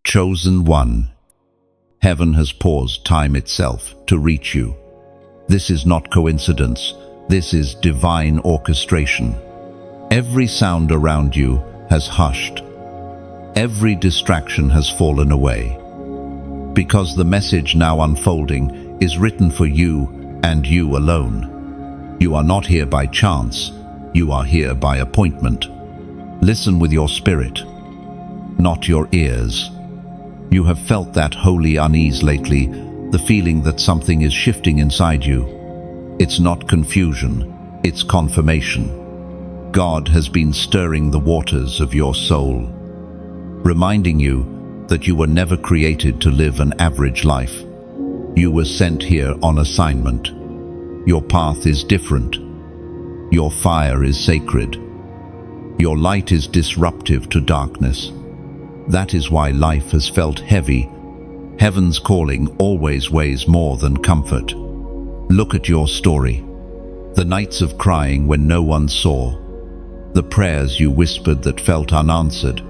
Chosen one. Heaven has paused time itself to reach you. This is not coincidence. This is divine orchestration. Every sound around you has hushed. Every distraction has fallen away. Because the message now unfolding is written for you and you alone. You are not here by chance. You are here by appointment. Listen with your spirit, not your ears. You have felt that holy unease lately, the feeling that something is shifting inside you. It's not confusion, it's confirmation. God has been stirring the waters of your soul, reminding you that you were never created to live an average life. You were sent here on assignment. Your path is different. Your fire is sacred. Your light is disruptive to darkness. That is why life has felt heavy. Heaven's calling always weighs more than comfort. Look at your story. The nights of crying when no one saw. The prayers you whispered that felt unanswered.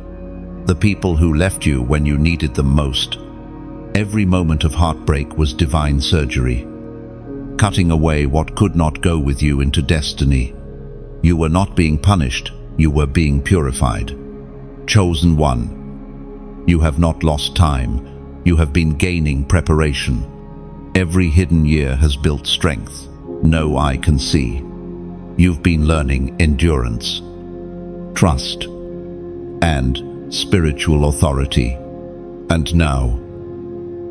The people who left you when you needed them most. Every moment of heartbreak was divine surgery, cutting away what could not go with you into destiny. You were not being punished, you were being purified. Chosen one. You have not lost time, you have been gaining preparation. Every hidden year has built strength no eye can see. You've been learning endurance, trust, and spiritual authority. And now,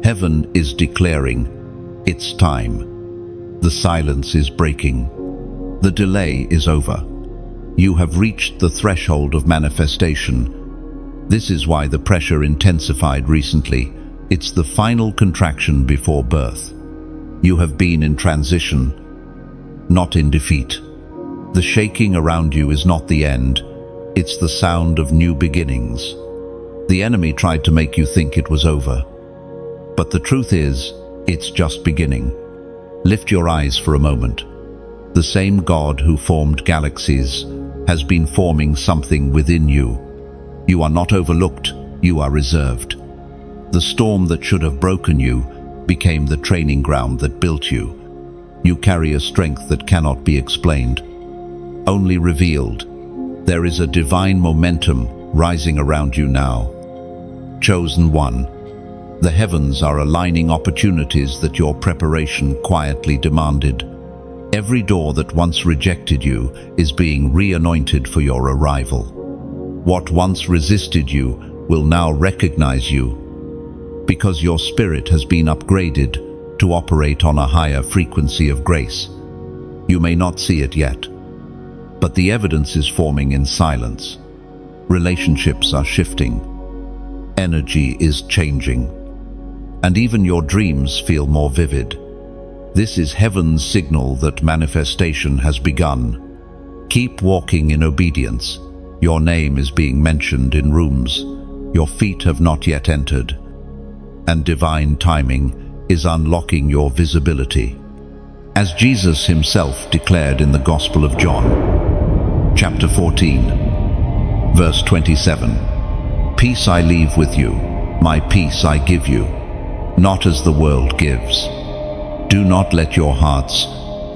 heaven is declaring, it's time. The silence is breaking. The delay is over. You have reached the threshold of manifestation. This is why the pressure intensified recently. It's the final contraction before birth. You have been in transition, not in defeat. The shaking around you is not the end. It's the sound of new beginnings. The enemy tried to make you think it was over. But the truth is, it's just beginning. Lift your eyes for a moment. The same God who formed galaxies has been forming something within you. You are not overlooked, you are reserved. The storm that should have broken you became the training ground that built you. You carry a strength that cannot be explained, only revealed. There is a divine momentum rising around you now. Chosen one. The heavens are aligning opportunities that your preparation quietly demanded. Every door that once rejected you is being re-anointed for your arrival. What once resisted you will now recognize you, because your spirit has been upgraded to operate on a higher frequency of grace. You may not see it yet, but the evidence is forming in silence. Relationships are shifting. Energy is changing. And even your dreams feel more vivid. This is heaven's signal that manifestation has begun. Keep walking in obedience. Your name is being mentioned in rooms your feet have not yet entered, and divine timing is unlocking your visibility. As Jesus himself declared in the Gospel of John, chapter 14, verse 27, "Peace I leave with you, my peace I give you, not as the world gives. Do not let your hearts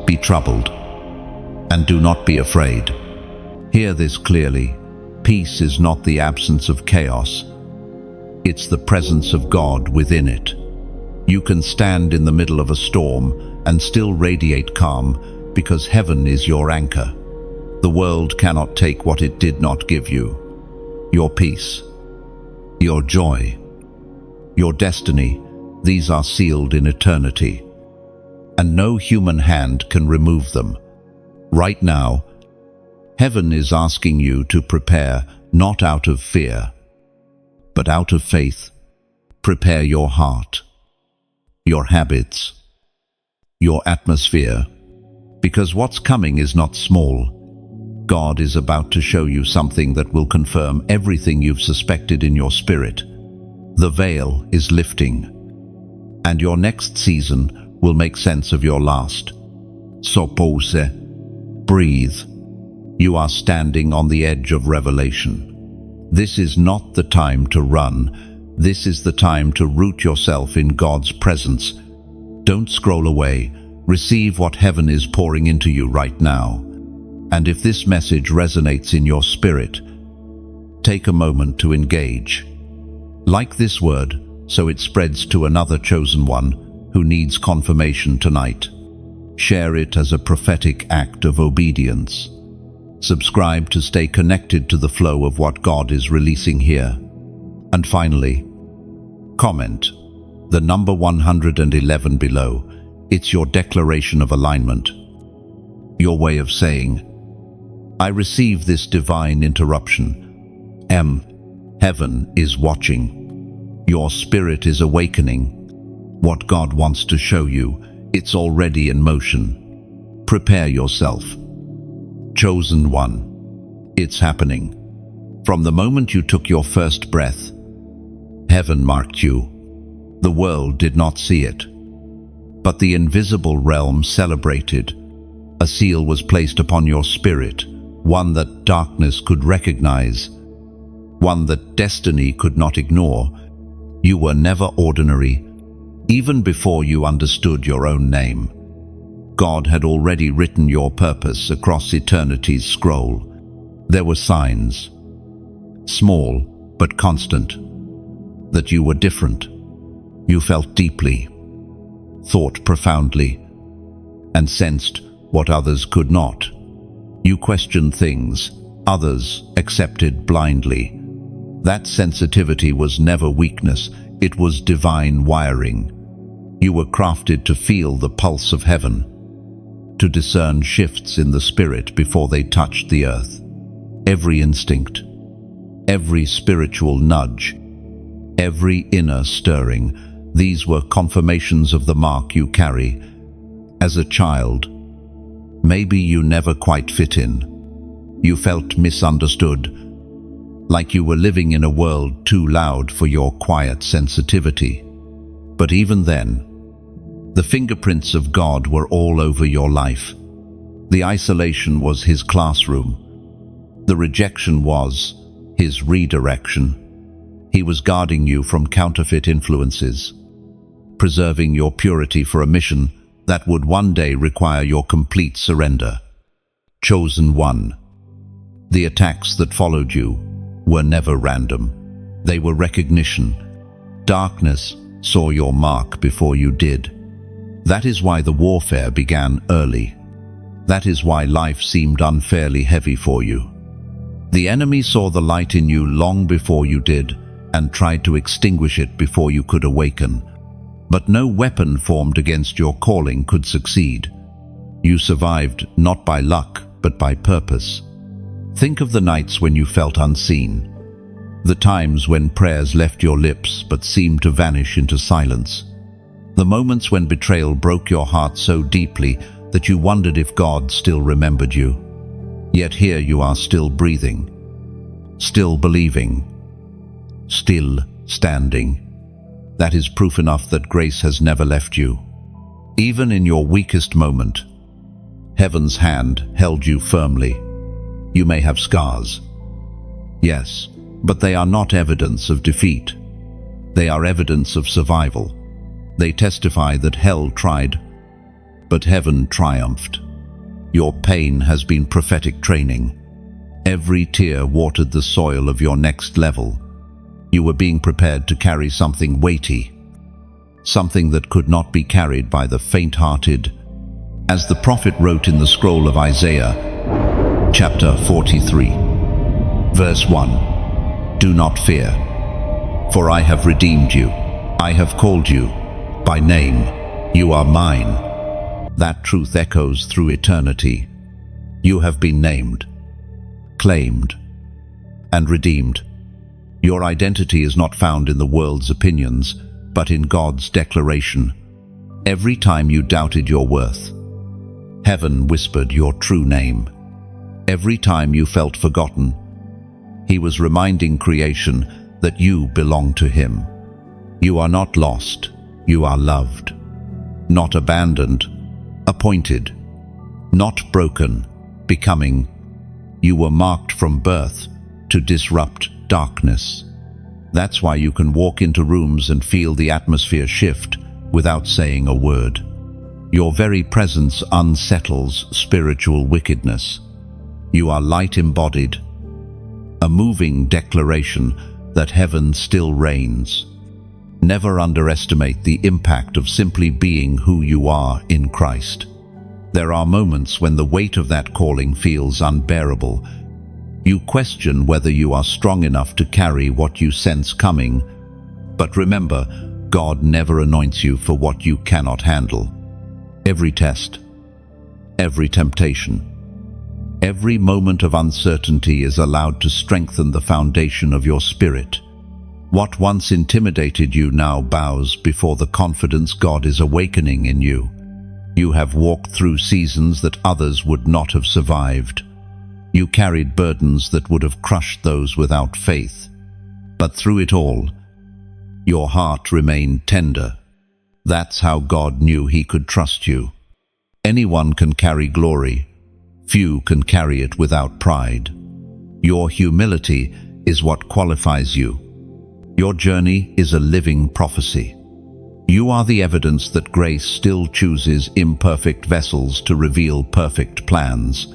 be troubled, and do not be afraid." Hear this clearly. Peace is not the absence of chaos. It's the presence of God within it. You can stand in the middle of a storm and still radiate calm because heaven is your anchor. The world cannot take what it did not give you. Your peace, your joy, your destiny, these are sealed in eternity, and no human hand can remove them. Right now, heaven is asking you to prepare, not out of fear, but out of faith. Prepare your heart, your habits, your atmosphere, because what's coming is not small. God is about to show you something that will confirm everything you've suspected in your spirit. The veil is lifting, and your next season will make sense of your last. So pause, breathe. You are standing on the edge of revelation. This is not the time to run. This is the time to root yourself in God's presence. Don't scroll away. Receive what heaven is pouring into you right now. And if this message resonates in your spirit, take a moment to engage. Like this word, so it spreads to another chosen one who needs confirmation tonight. Share it as a prophetic act of obedience. Subscribe to stay connected to the flow of what God is releasing here. And finally, comment the number 111 below. It's your declaration of alignment. Your way of saying, I receive this divine interruption. Heaven is watching. Your spirit is awakening. What God wants to show you, it's already in motion. Prepare yourself. Chosen one, it's happening. From the moment you took your first breath, heaven marked you. The world did not see it, but the invisible realm celebrated. A seal was placed upon your spirit, one that darkness could recognize, one that destiny could not ignore. You were never ordinary, even before you understood your own name. God had already written your purpose across eternity's scroll. There were signs, small but constant, that you were different. You felt deeply, thought profoundly, and sensed what others could not. You questioned things others accepted blindly. That sensitivity was never weakness, it was divine wiring. You were crafted to feel the pulse of heaven, to discern shifts in the spirit before they touched the earth. Every instinct, every spiritual nudge, every inner stirring, these were confirmations of the mark you carry. As a child, maybe you never quite fit in. You felt misunderstood, like you were living in a world too loud for your quiet sensitivity. But even then, the fingerprints of God were all over your life. The isolation was His classroom. The rejection was His redirection. He was guarding you from counterfeit influences, preserving your purity for a mission that would one day require your complete surrender. Chosen one. The attacks that followed you were never random. They were recognition. Darkness saw your mark before you did. That is why the warfare began early. That is why life seemed unfairly heavy for you. The enemy saw the light in you long before you did and tried to extinguish it before you could awaken. But no weapon formed against your calling could succeed. You survived not by luck, but by purpose. Think of the nights when you felt unseen, the times when prayers left your lips but seemed to vanish into silence, the moments when betrayal broke your heart so deeply that you wondered if God still remembered you. Yet here you are, still breathing, still believing, still standing. That is proof enough that grace has never left you. Even in your weakest moment, heaven's hand held you firmly. You may have scars, yes, but they are not evidence of defeat. They are evidence of survival. They testify that hell tried, but heaven triumphed. Your pain has been prophetic training. Every tear watered the soil of your next level. You were being prepared to carry something weighty, something that could not be carried by the faint-hearted. As the prophet wrote in the scroll of Isaiah, chapter 43, verse 1, "Do not fear, for I have redeemed you. I have called you by name. You are mine." That truth echoes through eternity. You have been named, claimed, and redeemed. Your identity is not found in the world's opinions, but in God's declaration. Every time you doubted your worth, heaven whispered your true name. Every time you felt forgotten, He was reminding creation that you belong to Him. You are not lost, you are loved. Not abandoned, appointed. Not broken, becoming. You were marked from birth to disrupt darkness. That's why you can walk into rooms and feel the atmosphere shift without saying a word. Your very presence unsettles spiritual wickedness. You are light embodied, a moving declaration that heaven still reigns. Never underestimate the impact of simply being who you are in Christ. There are moments when the weight of that calling feels unbearable. You question whether you are strong enough to carry what you sense coming. But remember, God never anoints you for what you cannot handle. Every test, every temptation, every moment of uncertainty is allowed to strengthen the foundation of your spirit. What once intimidated you now bows before the confidence God is awakening in you. You have walked through seasons that others would not have survived. You carried burdens that would have crushed those without faith. But through it all, your heart remained tender. That's how God knew He could trust you. Anyone can carry glory. Few can carry it without pride. Your humility is what qualifies you. Your journey is a living prophecy. You are the evidence that grace still chooses imperfect vessels to reveal perfect plans.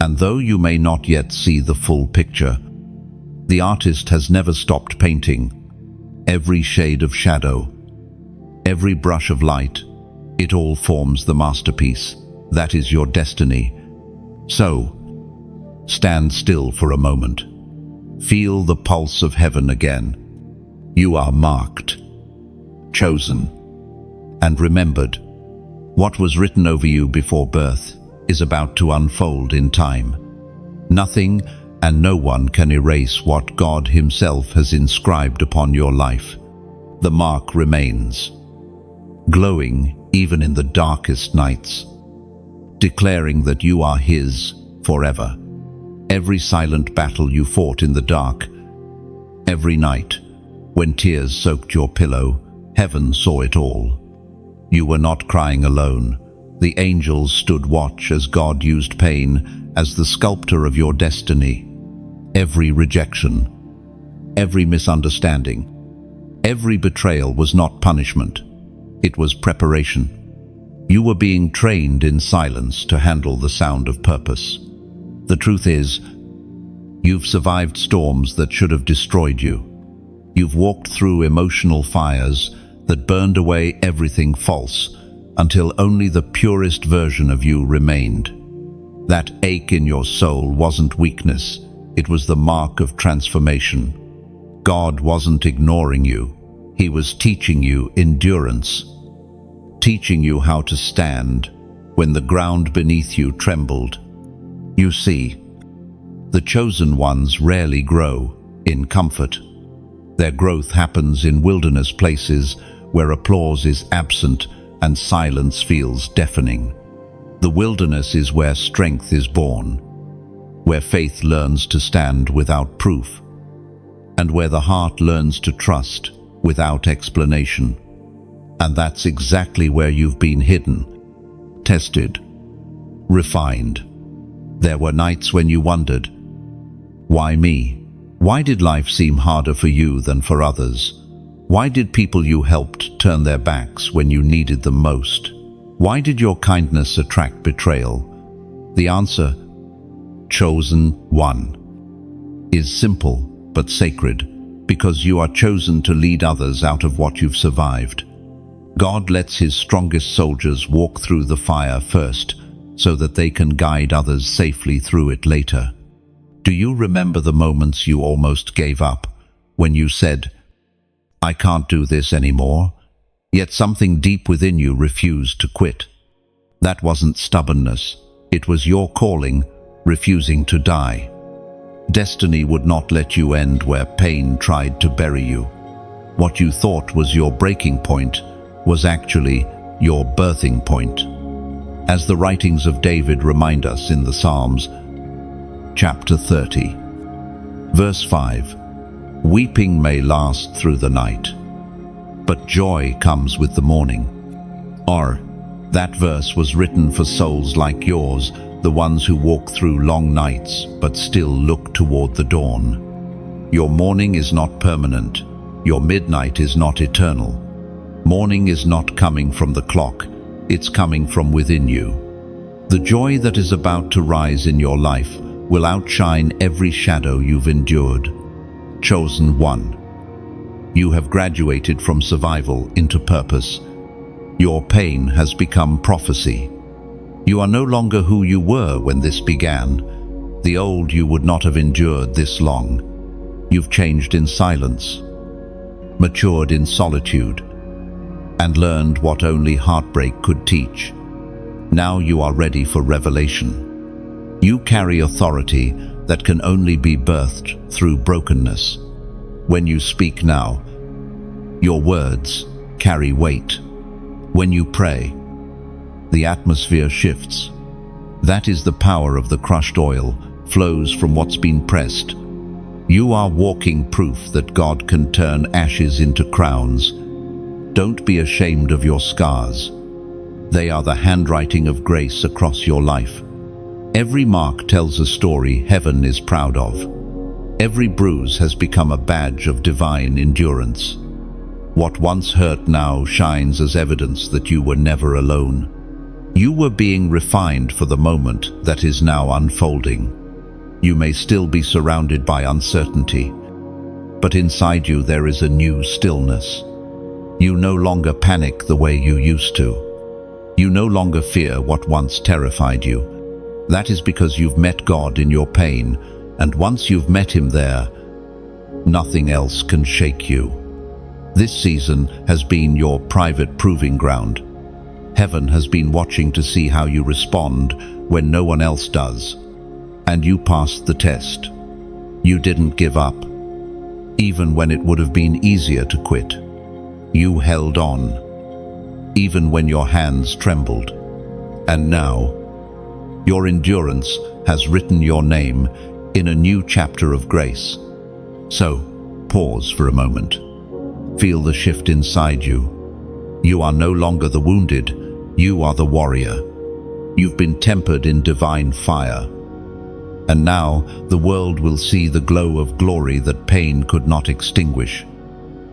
And though you may not yet see the full picture, the artist has never stopped painting. Every shade of shadow, every brush of light, it all forms the masterpiece. That is your destiny. So, stand still for a moment. Feel the pulse of heaven again. You are marked, chosen, and remembered. What was written over you before birth is about to unfold in time. Nothing and no one can erase what God Himself has inscribed upon your life. The mark remains, glowing even in the darkest nights, declaring that you are His forever. Every silent battle you fought in the dark, every night when tears soaked your pillow, heaven saw it all. You were not crying alone. The angels stood watch as God used pain as the sculptor of your destiny. Every rejection, every misunderstanding, every betrayal was not punishment. It was preparation. You were being trained in silence to handle the sound of purpose. The truth is, you've survived storms that should have destroyed you. You've walked through emotional fires that burned away everything false until only the purest version of you remained. That ache in your soul wasn't weakness, it was the mark of transformation. God wasn't ignoring you, He was teaching you endurance, teaching you how to stand when the ground beneath you trembled. You see, the chosen ones rarely grow in comfort. Their growth happens in wilderness places where applause is absent and silence feels deafening. The wilderness is where strength is born, where faith learns to stand without proof, and where the heart learns to trust without explanation. And that's exactly where you've been hidden, tested, refined. There were nights when you wondered, why me? Why did life seem harder for you than for others? Why did people you helped turn their backs when you needed them most? Why did your kindness attract betrayal? The answer, chosen one, is simple but sacred, because you are chosen to lead others out of what you've survived. God lets His strongest soldiers walk through the fire first, so that they can guide others safely through it later. Do you remember the moments you almost gave up, when you said, I can't do this anymore, yet something deep within you refused to quit? That wasn't stubbornness, it was your calling, refusing to die. Destiny would not let you end where pain tried to bury you. What you thought was your breaking point was actually your birthing point. As the writings of David remind us in the Psalms, chapter 30, verse 5, weeping may last through the night, but joy comes with the morning. Or, that verse was written for souls like yours, the ones who walk through long nights but still look toward the dawn. Your morning is not permanent. Your midnight is not eternal. Morning is not coming from the clock. It's coming from within you. The joy that is about to rise in your life will outshine every shadow you've endured. Chosen one. You have graduated from survival into purpose. Your pain has become prophecy. You are no longer who you were when this began. The old you would not have endured this long. You've changed in silence, matured in solitude, and learned what only heartbreak could teach. Now you are ready for revelation. You carry authority that can only be birthed through brokenness. When you speak now, your words carry weight. When you pray, the atmosphere shifts. That is the power of the crushed oil, flows from what's been pressed. You are walking proof that God can turn ashes into crowns. Don't be ashamed of your scars. They are the handwriting of grace across your life. Every mark tells a story heaven is proud of. Every bruise has become a badge of divine endurance. What once hurt now shines as evidence that you were never alone. You were being refined for the moment that is now unfolding. You may still be surrounded by uncertainty, but inside you there is a new stillness. You no longer panic the way you used to. You no longer fear what once terrified you. That is because you've met God in your pain, and once you've met Him there, nothing else can shake you. This season has been your private proving ground. Heaven has been watching to see how you respond when no one else does. And you passed the test. You didn't give up, even when it would have been easier to quit. You held on, even when your hands trembled. And now, your endurance has written your name in a new chapter of grace. So, pause for a moment. Feel the shift inside you. You are no longer the wounded, you are the warrior. You've been tempered in divine fire. And now the world will see the glow of glory that pain could not extinguish.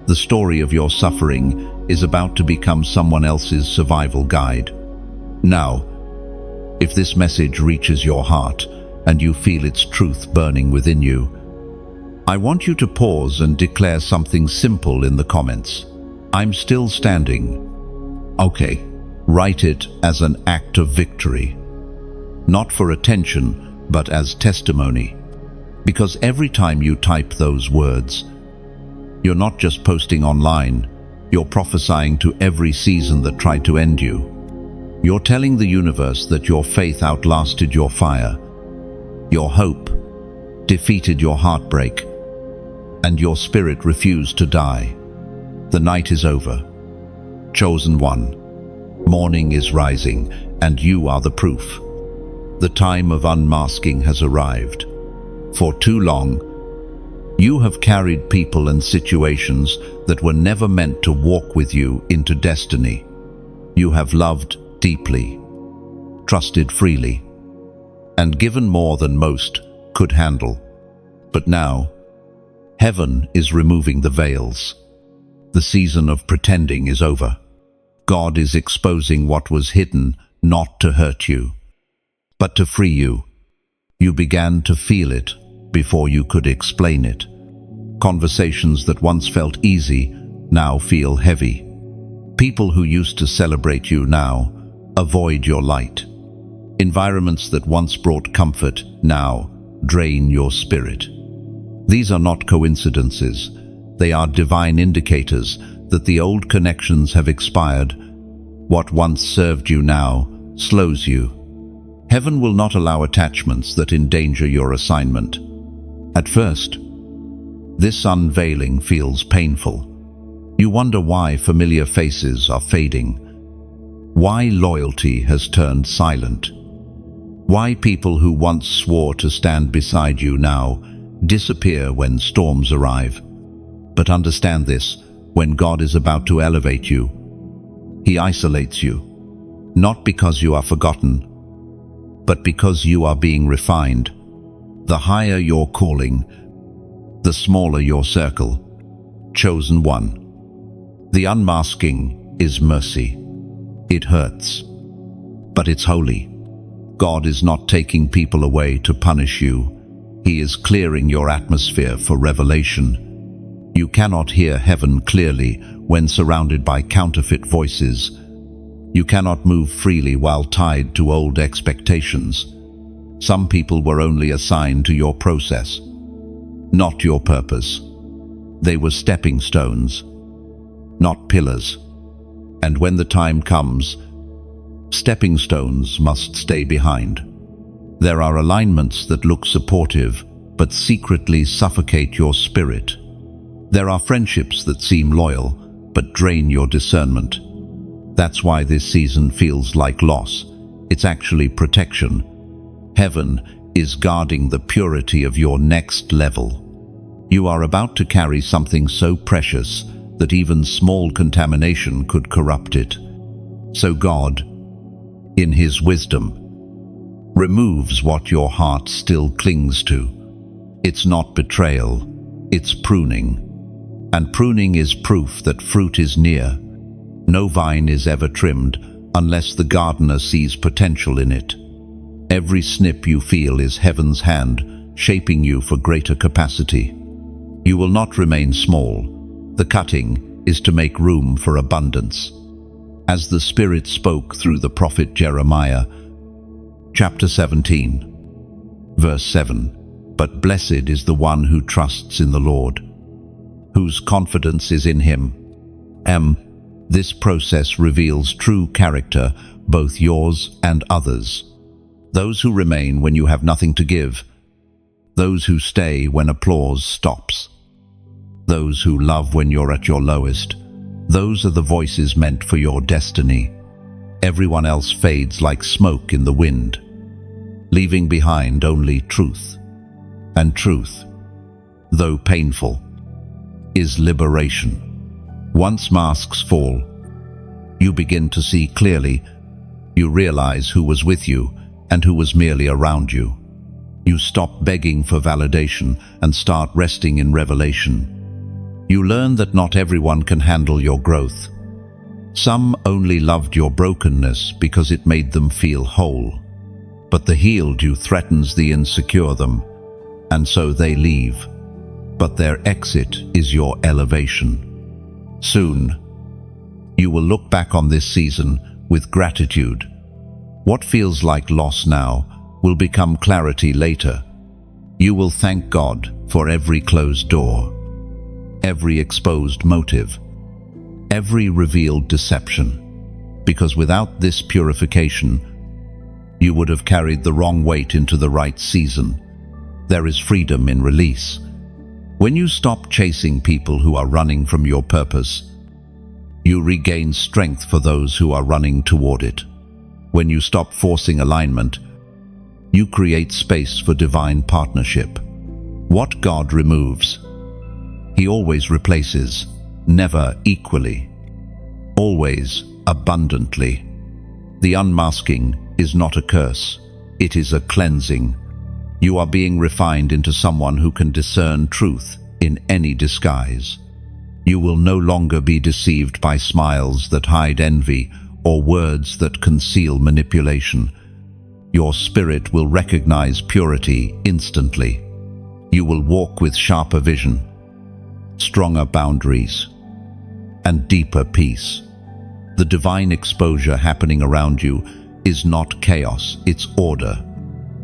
The story of your suffering is about to become someone else's survival guide. Now, if this message reaches your heart and you feel its truth burning within you, I want you to pause and declare something simple in the comments. I'm still standing. Okay, write it as an act of victory. Not for attention, but as testimony. Because every time you type those words, you're not just posting online, you're prophesying to every season that tried to end you. You're telling the universe that your faith outlasted your fire, your hope defeated your heartbreak, and your spirit refused to die. The night is over. Chosen one. Morning is rising, and you are the proof. The time of unmasking has arrived. For too long, you have carried people and situations that were never meant to walk with you into destiny. You have loved deeply, trusted freely, and given more than most could handle. But now, heaven is removing the veils. The season of pretending is over. God is exposing what was hidden, not to hurt you, but to free you. You began to feel it before you could explain it. Conversations that once felt easy now feel heavy. People who used to celebrate you now avoid your light. Environments that once brought comfort now drain your spirit. These are not coincidences. They are divine indicators that the old connections have expired. What once served you now slows you. Heaven will not allow attachments that endanger your assignment. At first, this unveiling feels painful. You wonder why familiar faces are fading, why loyalty has turned silent, why people who once swore to stand beside you now disappear when storms arrive. But understand this, when God is about to elevate you, He isolates you, not because you are forgotten, but because you are being refined. The higher your calling, The smaller your circle, chosen one. The unmasking is mercy. It hurts, but it's holy. God is not taking people away to punish you. He is clearing your atmosphere for revelation. You cannot hear heaven clearly when surrounded by counterfeit voices. You cannot move freely while tied to old expectations. Some people were only assigned to your process, not your purpose. They were stepping stones, not pillars. And when the time comes, stepping stones must stay behind. There are alignments that look supportive, but secretly suffocate your spirit. There are friendships that seem loyal, but drain your discernment. That's why this season feels like loss. It's actually protection. Heaven is guarding the purity of your next level. You are about to carry something so precious that even small contamination could corrupt it. So God, in His wisdom, removes what your heart still clings to. It's not betrayal, it's pruning. And pruning is proof that fruit is near. No vine is ever trimmed unless the gardener sees potential in it. Every snip you feel is heaven's hand shaping you for greater capacity. You will not remain small. The cutting is to make room for abundance. As the Spirit spoke through the prophet Jeremiah, chapter 17, verse 7, "But blessed is the one who trusts in the Lord, whose confidence is in Him." This process reveals true character, both yours and others. Those who remain when you have nothing to give. Those who stay when applause stops. Those who love when you're at your lowest. Those are the voices meant for your destiny. Everyone else fades like smoke in the wind, leaving behind only truth. And truth, though painful, is liberation. Once masks fall, you begin to see clearly. You realize who was with you and who was merely around you. You stop begging for validation and start resting in revelation. You learn that not everyone can handle your growth. Some only loved your brokenness because it made them feel whole. But the healed you threatens the insecure them, and so they leave. But their exit is your elevation. Soon, you will look back on this season with gratitude. What feels like loss now will become clarity later. You will thank God for every closed door, every exposed motive, every revealed deception, because without this purification, you would have carried the wrong weight into the right season. There is freedom in release. When you stop chasing people who are running from your purpose, you regain strength for those who are running toward it. When you stop forcing alignment, you create space for divine partnership. What God removes, He always replaces, never equally, always abundantly. The unmasking is not a curse, it is a cleansing. You are being refined into someone who can discern truth in any disguise. You will no longer be deceived by smiles that hide envy or words that conceal manipulation. Your spirit will recognize purity instantly. You will walk with sharper vision, stronger boundaries, and deeper peace. The divine exposure happening around you is not chaos, it's order.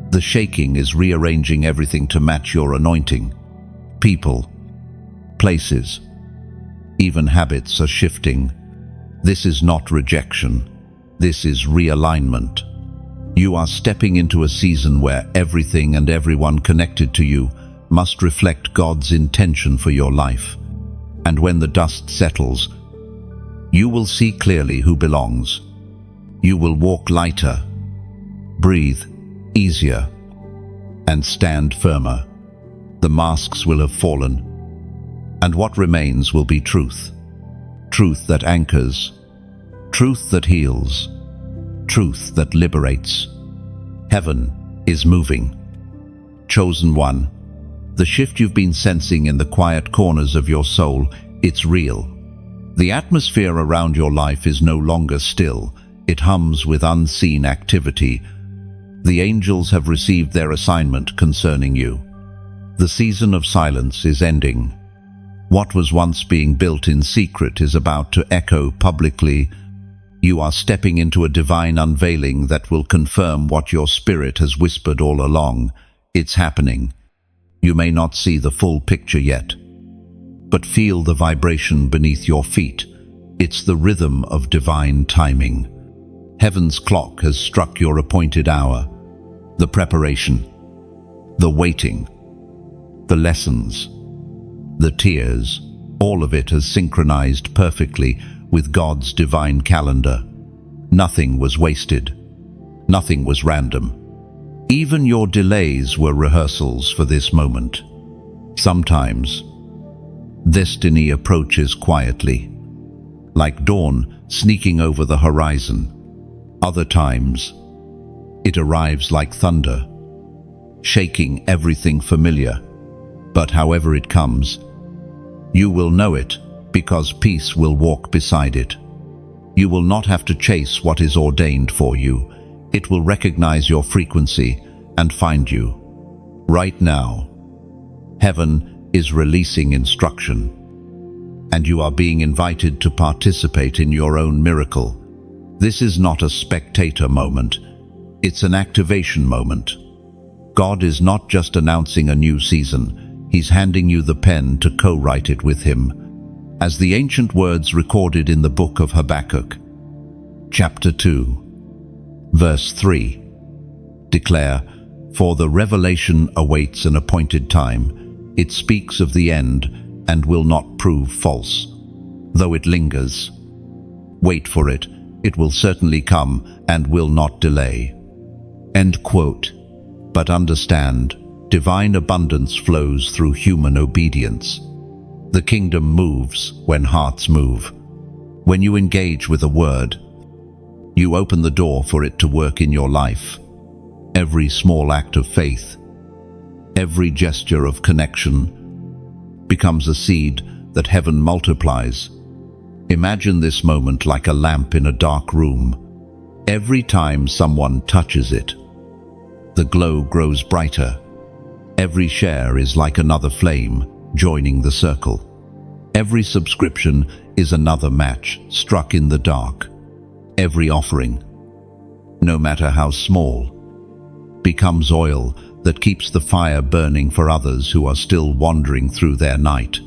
The shaking is rearranging everything to match your anointing. People, places, even habits are shifting. This is not rejection. This is realignment. You are stepping into a season where everything and everyone connected to you must reflect God's intention for your life. And when the dust settles, you will see clearly who belongs. You will walk lighter, breathe easier, and stand firmer. The masks will have fallen, and what remains will be truth. Truth that anchors, truth that heals, truth that liberates. Heaven is moving. Chosen one, The shift you've been sensing in the quiet corners of your soul, it's real. The atmosphere around your life is no longer still. It hums with unseen activity. The angels have received their assignment concerning you. The season of silence is ending. What was once being built in secret is about to echo publicly. You are stepping into a divine unveiling that will confirm what your spirit has whispered all along. It's happening. You may not see the full picture yet, but feel the vibration beneath your feet. It's the rhythm of divine timing. Heaven's clock has struck your appointed hour. The preparation, the waiting, the lessons, the tears, all of it has synchronized perfectly with God's divine calendar. Nothing was wasted. Nothing was random. Even your delays were rehearsals for this moment. Sometimes, destiny approaches quietly, like dawn sneaking over the horizon. Other times, it arrives like thunder, shaking everything familiar. But however it comes, you will know it because peace will walk beside it. You will not have to chase what is ordained for you. It will recognize your frequency and find you. Right now, heaven is releasing instruction, and you are being invited to participate in your own miracle. This is not a spectator moment. It's an activation moment. God is not just announcing a new season. He's handing you the pen to co-write it with him. As the ancient words recorded in the book of Habakkuk, chapter 2, verse 3, declare, "For the revelation awaits an appointed time. It speaks of the end and will not prove false. Though it lingers, wait for it. It will certainly come and will not delay." End quote. But understand, divine abundance flows through human obedience. The kingdom moves when hearts move. When you engage with a word, you open the door for it to work in your life. Every small act of faith, every gesture of connection, becomes a seed that heaven multiplies. Imagine this moment like a lamp in a dark room. Every time someone touches it, the glow grows brighter. Every share is like another flame joining the circle. Every subscription is another match struck in the dark. Every offering, no matter how small, becomes oil that keeps the fire burning for others who are still wandering through their night.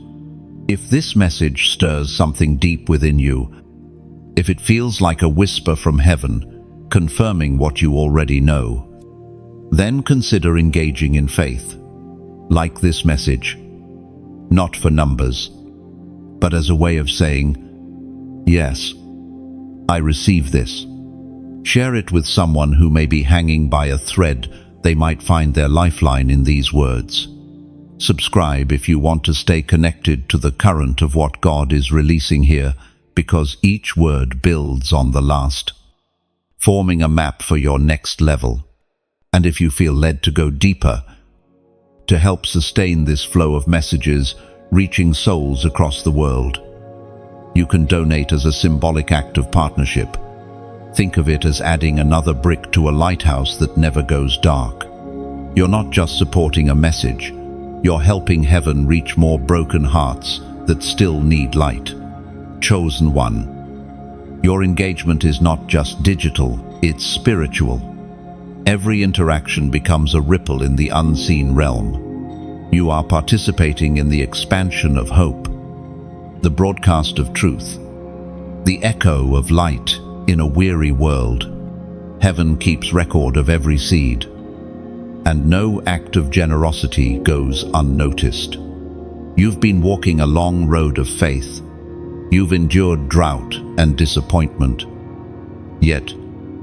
If this message stirs something deep within you, if it feels like a whisper from heaven, confirming what you already know, then consider engaging in faith. Like this message, not for numbers, but as a way of saying, "Yes, I receive this." Share it with someone who may be hanging by a thread. They might find their lifeline in these words. Subscribe if you want to stay connected to the current of what God is releasing here, because each word builds on the last, forming a map for your next level. And if you feel led to go deeper, to help sustain this flow of messages reaching souls across the world, you can donate as a symbolic act of partnership. Think of it as adding another brick to a lighthouse that never goes dark. You're not just supporting a message, you're helping heaven reach more broken hearts that still need light. Chosen one, your engagement is not just digital, it's spiritual. Every interaction becomes a ripple in the unseen realm. You are participating in the expansion of hope, the broadcast of truth, the echo of light in a weary world. Heaven keeps record of every seed, and no act of generosity goes unnoticed. You've been walking a long road of faith. You've endured drought and disappointment, yet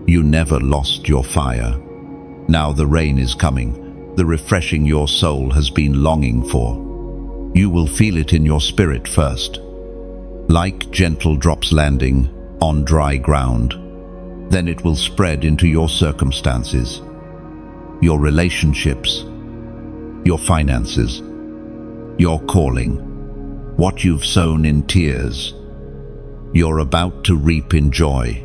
you never lost your fire. Now the rain is coming, the refreshing your soul has been longing for. You will feel it in your spirit first, like gentle drops landing on dry ground. Then it will spread into your circumstances, your relationships, your finances, your calling. What you've sown in tears, you're about to reap in joy.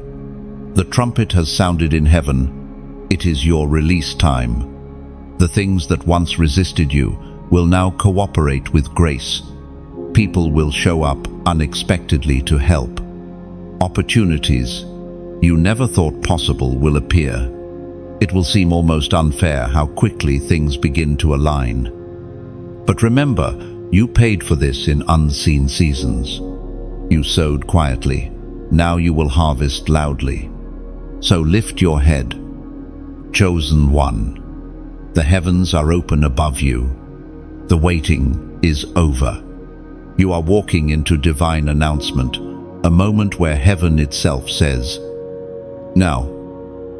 The trumpet has sounded in heaven. It is your release time. The things that once resisted you will now cooperate with grace. People will show up unexpectedly to help. Opportunities you never thought possible will appear. It will seem almost unfair how quickly things begin to align. But remember, you paid for this in unseen seasons. You sowed quietly. Now you will harvest loudly. So lift your head. Chosen one. The heavens are open above you. The waiting is over. You are walking into divine announcement, a moment where heaven itself says, "Now,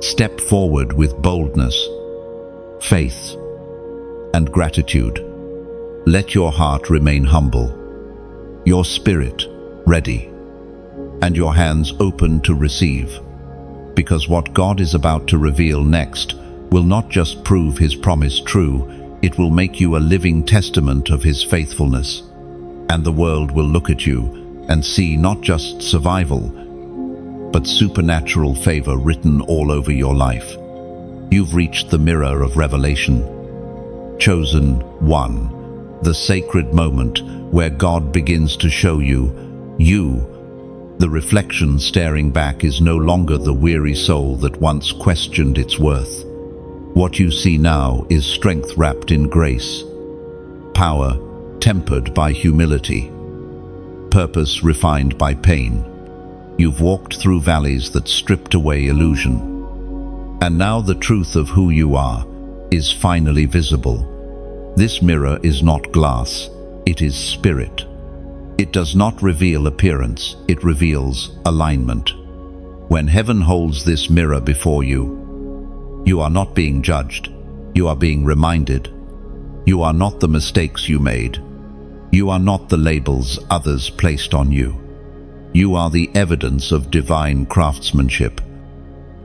step forward with boldness, faith, and gratitude. Let your heart remain humble, your spirit ready, and your hands open to receive. Because what God is about to reveal next will not just prove His promise true, it will make you a living testament of His faithfulness. And the world will look at you and see not just survival, but supernatural favor written all over your life. You've reached the mirror of revelation. Chosen one, the sacred moment where God begins to show you. The reflection staring back is no longer the weary soul that once questioned its worth. What you see now is strength wrapped in grace, power tempered by humility, purpose refined by pain. You've walked through valleys that stripped away illusion. And now the truth of who you are is finally visible. This mirror is not glass, it is spirit. It does not reveal appearance, it reveals alignment. When heaven holds this mirror before you, you are not being judged, you are being reminded. You are not the mistakes you made. You are not the labels others placed on you. You are the evidence of divine craftsmanship,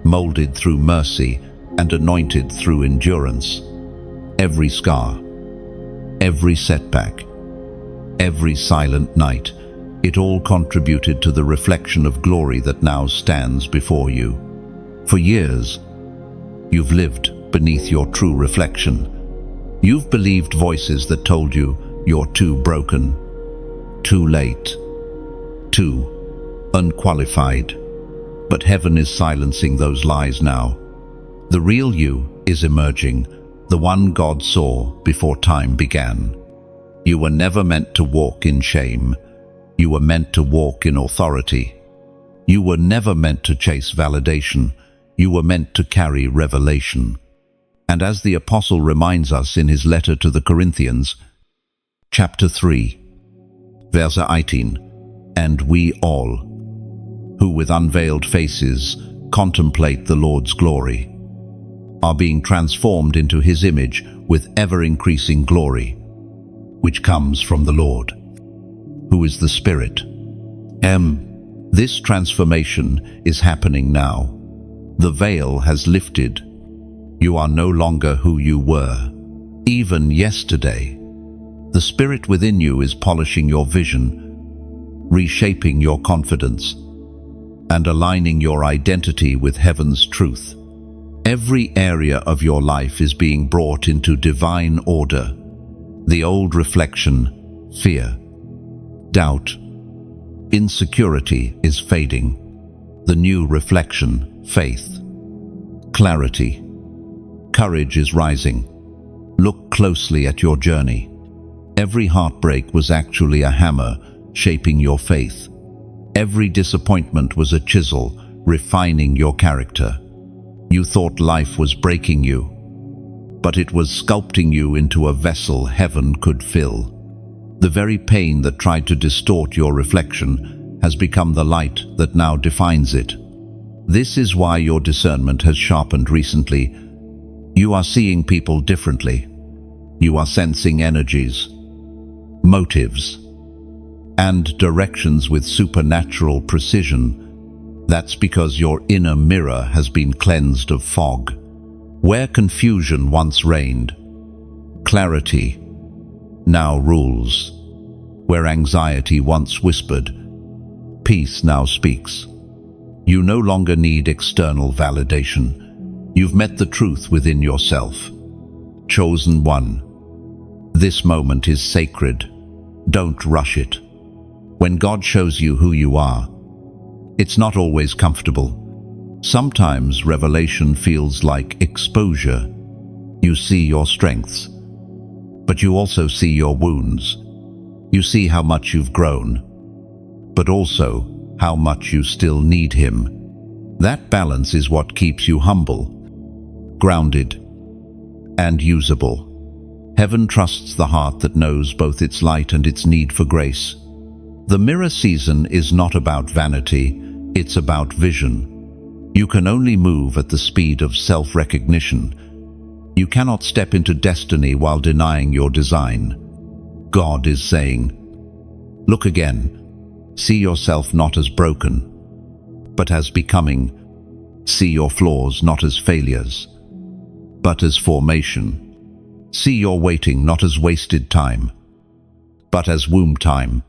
molded through mercy and anointed through endurance. Every scar, every setback, every silent night, it all contributed to the reflection of glory that now stands before you. For years, you've lived beneath your true reflection. You've believed voices that told you you're too broken, too late, too unqualified. But heaven is silencing those lies now. The real you is emerging, the one God saw before time began. You were never meant to walk in shame. You were meant to walk in authority. You were never meant to chase validation. You were meant to carry revelation. And as the Apostle reminds us in his letter to the Corinthians, chapter 3, verse 18, "And we all, who with unveiled faces contemplate the Lord's glory, are being transformed into His image with ever-increasing glory, which comes from the Lord, who is the Spirit." This transformation is happening now. The veil has lifted. You are no longer who you were, even yesterday. The Spirit within you is polishing your vision, reshaping your confidence, and aligning your identity with heaven's truth. Every area of your life is being brought into divine order. The old reflection, fear, doubt, insecurity is fading. The new reflection, faith, clarity, courage is rising. Look closely at your journey. Every heartbreak was actually a hammer shaping your faith. Every disappointment was a chisel refining your character. You thought life was breaking you, but it was sculpting you into a vessel heaven could fill. The very pain that tried to distort your reflection has become the light that now defines it. This is why your discernment has sharpened recently. You are seeing people differently. You are sensing energies, motives, and directions with supernatural precision. That's because your inner mirror has been cleansed of fog. Where confusion once reigned, clarity now rules. Where anxiety once whispered, peace now speaks. You no longer need external validation. You've met the truth within yourself. Chosen one. This moment is sacred. Don't rush it. When God shows you who you are, it's not always comfortable. Sometimes revelation feels like exposure. You see your strengths, but you also see your wounds. You see how much you've grown, but also how much you still need Him. That balance is what keeps you humble, grounded, and usable. Heaven trusts the heart that knows both its light and its need for grace. The mirror season is not about vanity, it's about vision. You can only move at the speed of self-recognition. You cannot step into destiny while denying your design. God is saying, look again. See yourself not as broken, but as becoming. See your flaws not as failures, but as formation. See your waiting not as wasted time, but as womb time.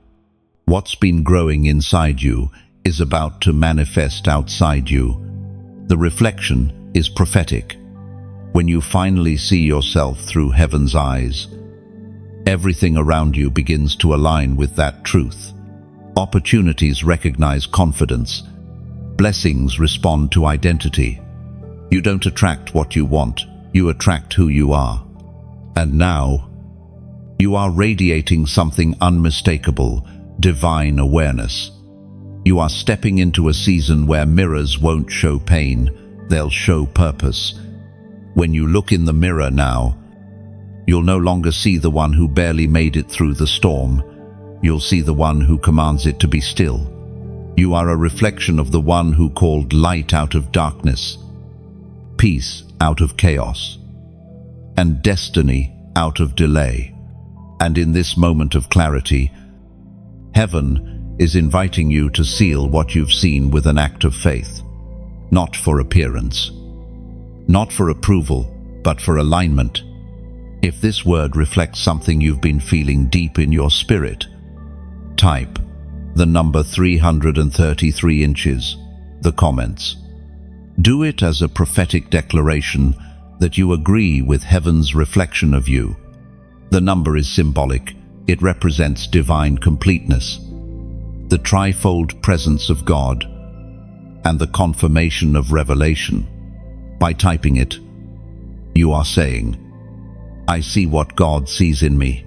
What's been growing inside you is about to manifest outside you. The reflection is prophetic. When you finally see yourself through heaven's eyes, everything around you begins to align with that truth. Opportunities recognize confidence. Blessings respond to identity. You don't attract what you want, you attract who you are. And now, you are radiating something unmistakable, divine awareness. You are stepping into a season where mirrors won't show pain, they'll show purpose. When you look in the mirror now, you'll no longer see the one who barely made it through the storm. You'll see the one who commands it to be still. You are a reflection of the one who called light out of darkness, peace out of chaos, and destiny out of delay. And in this moment of clarity, heaven is inviting you to seal what you've seen with an act of faith, not for appearance, not for approval, but for alignment. If this word reflects something you've been feeling deep in your spirit, type the number 333 inches, the comments. Do it as a prophetic declaration that you agree with heaven's reflection of you. The number is symbolic. It represents divine completeness, the trifold presence of God, and the confirmation of revelation. By typing it, you are saying, I see what God sees in me,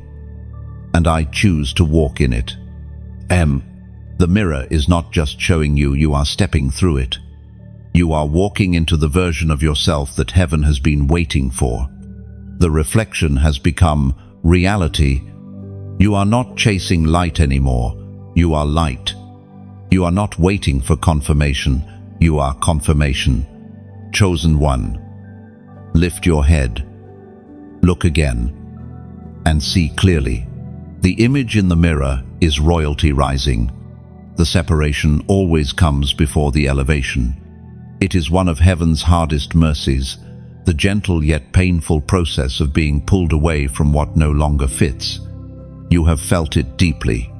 and I choose to walk in it. The mirror is not just showing you, you are stepping through it. You are walking into the version of yourself that heaven has been waiting for. The reflection has become reality. You are not chasing light anymore. You are light. You are not waiting for confirmation. You are confirmation. Chosen one. Lift your head. Look again. And see clearly. The image in the mirror is royalty rising. The separation always comes before the elevation. It is one of heaven's hardest mercies, the gentle yet painful process of being pulled away from what no longer fits. You have felt it deeply.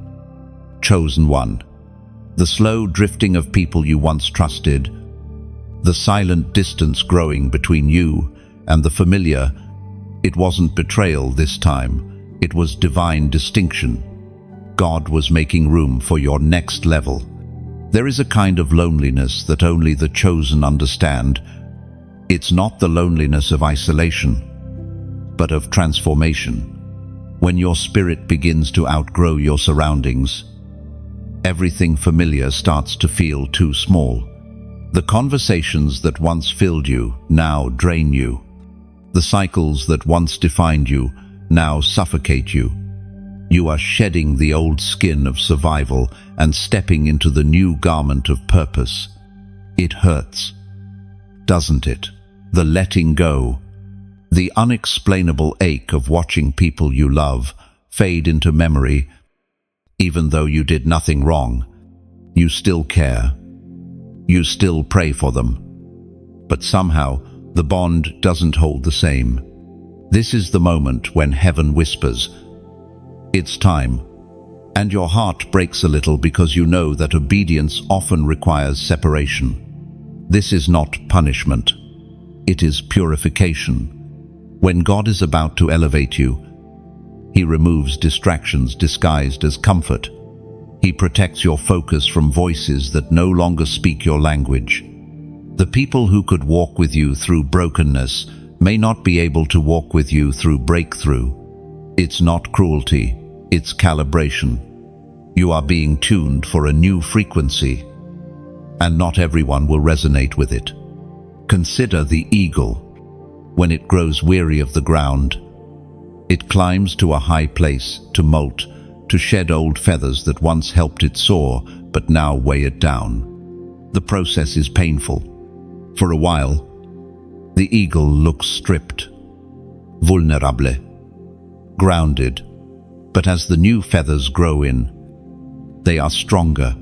Chosen one. The slow drifting of people you once trusted, the silent distance growing between you and the familiar. It wasn't betrayal this time, it was divine distinction. God was making room for your next level. There is a kind of loneliness that only the chosen understand. It's not the loneliness of isolation, but of transformation. When your spirit begins to outgrow your surroundings, everything familiar starts to feel too small. The conversations that once filled you now drain you. The cycles that once defined you now suffocate you. You are shedding the old skin of survival and stepping into the new garment of purpose. It hurts, doesn't it? The letting go, the unexplainable ache of watching people you love fade into memory. Even though you did nothing wrong, you still care. You still pray for them. But somehow, the bond doesn't hold the same. This is the moment when heaven whispers, It's time. And your heart breaks a little because you know that obedience often requires separation. This is not punishment. It is purification. When God is about to elevate you, He removes distractions disguised as comfort. He protects your focus from voices that no longer speak your language. The people who could walk with you through brokenness may not be able to walk with you through breakthrough. It's not cruelty, it's calibration. You are being tuned for a new frequency, and not everyone will resonate with it. Consider the eagle. When it grows weary of the ground, it climbs to a high place to molt, to shed old feathers that once helped it soar, but now weigh it down. The process is painful. For a while, the eagle looks stripped, vulnerable, grounded, but as the new feathers grow in, they are stronger,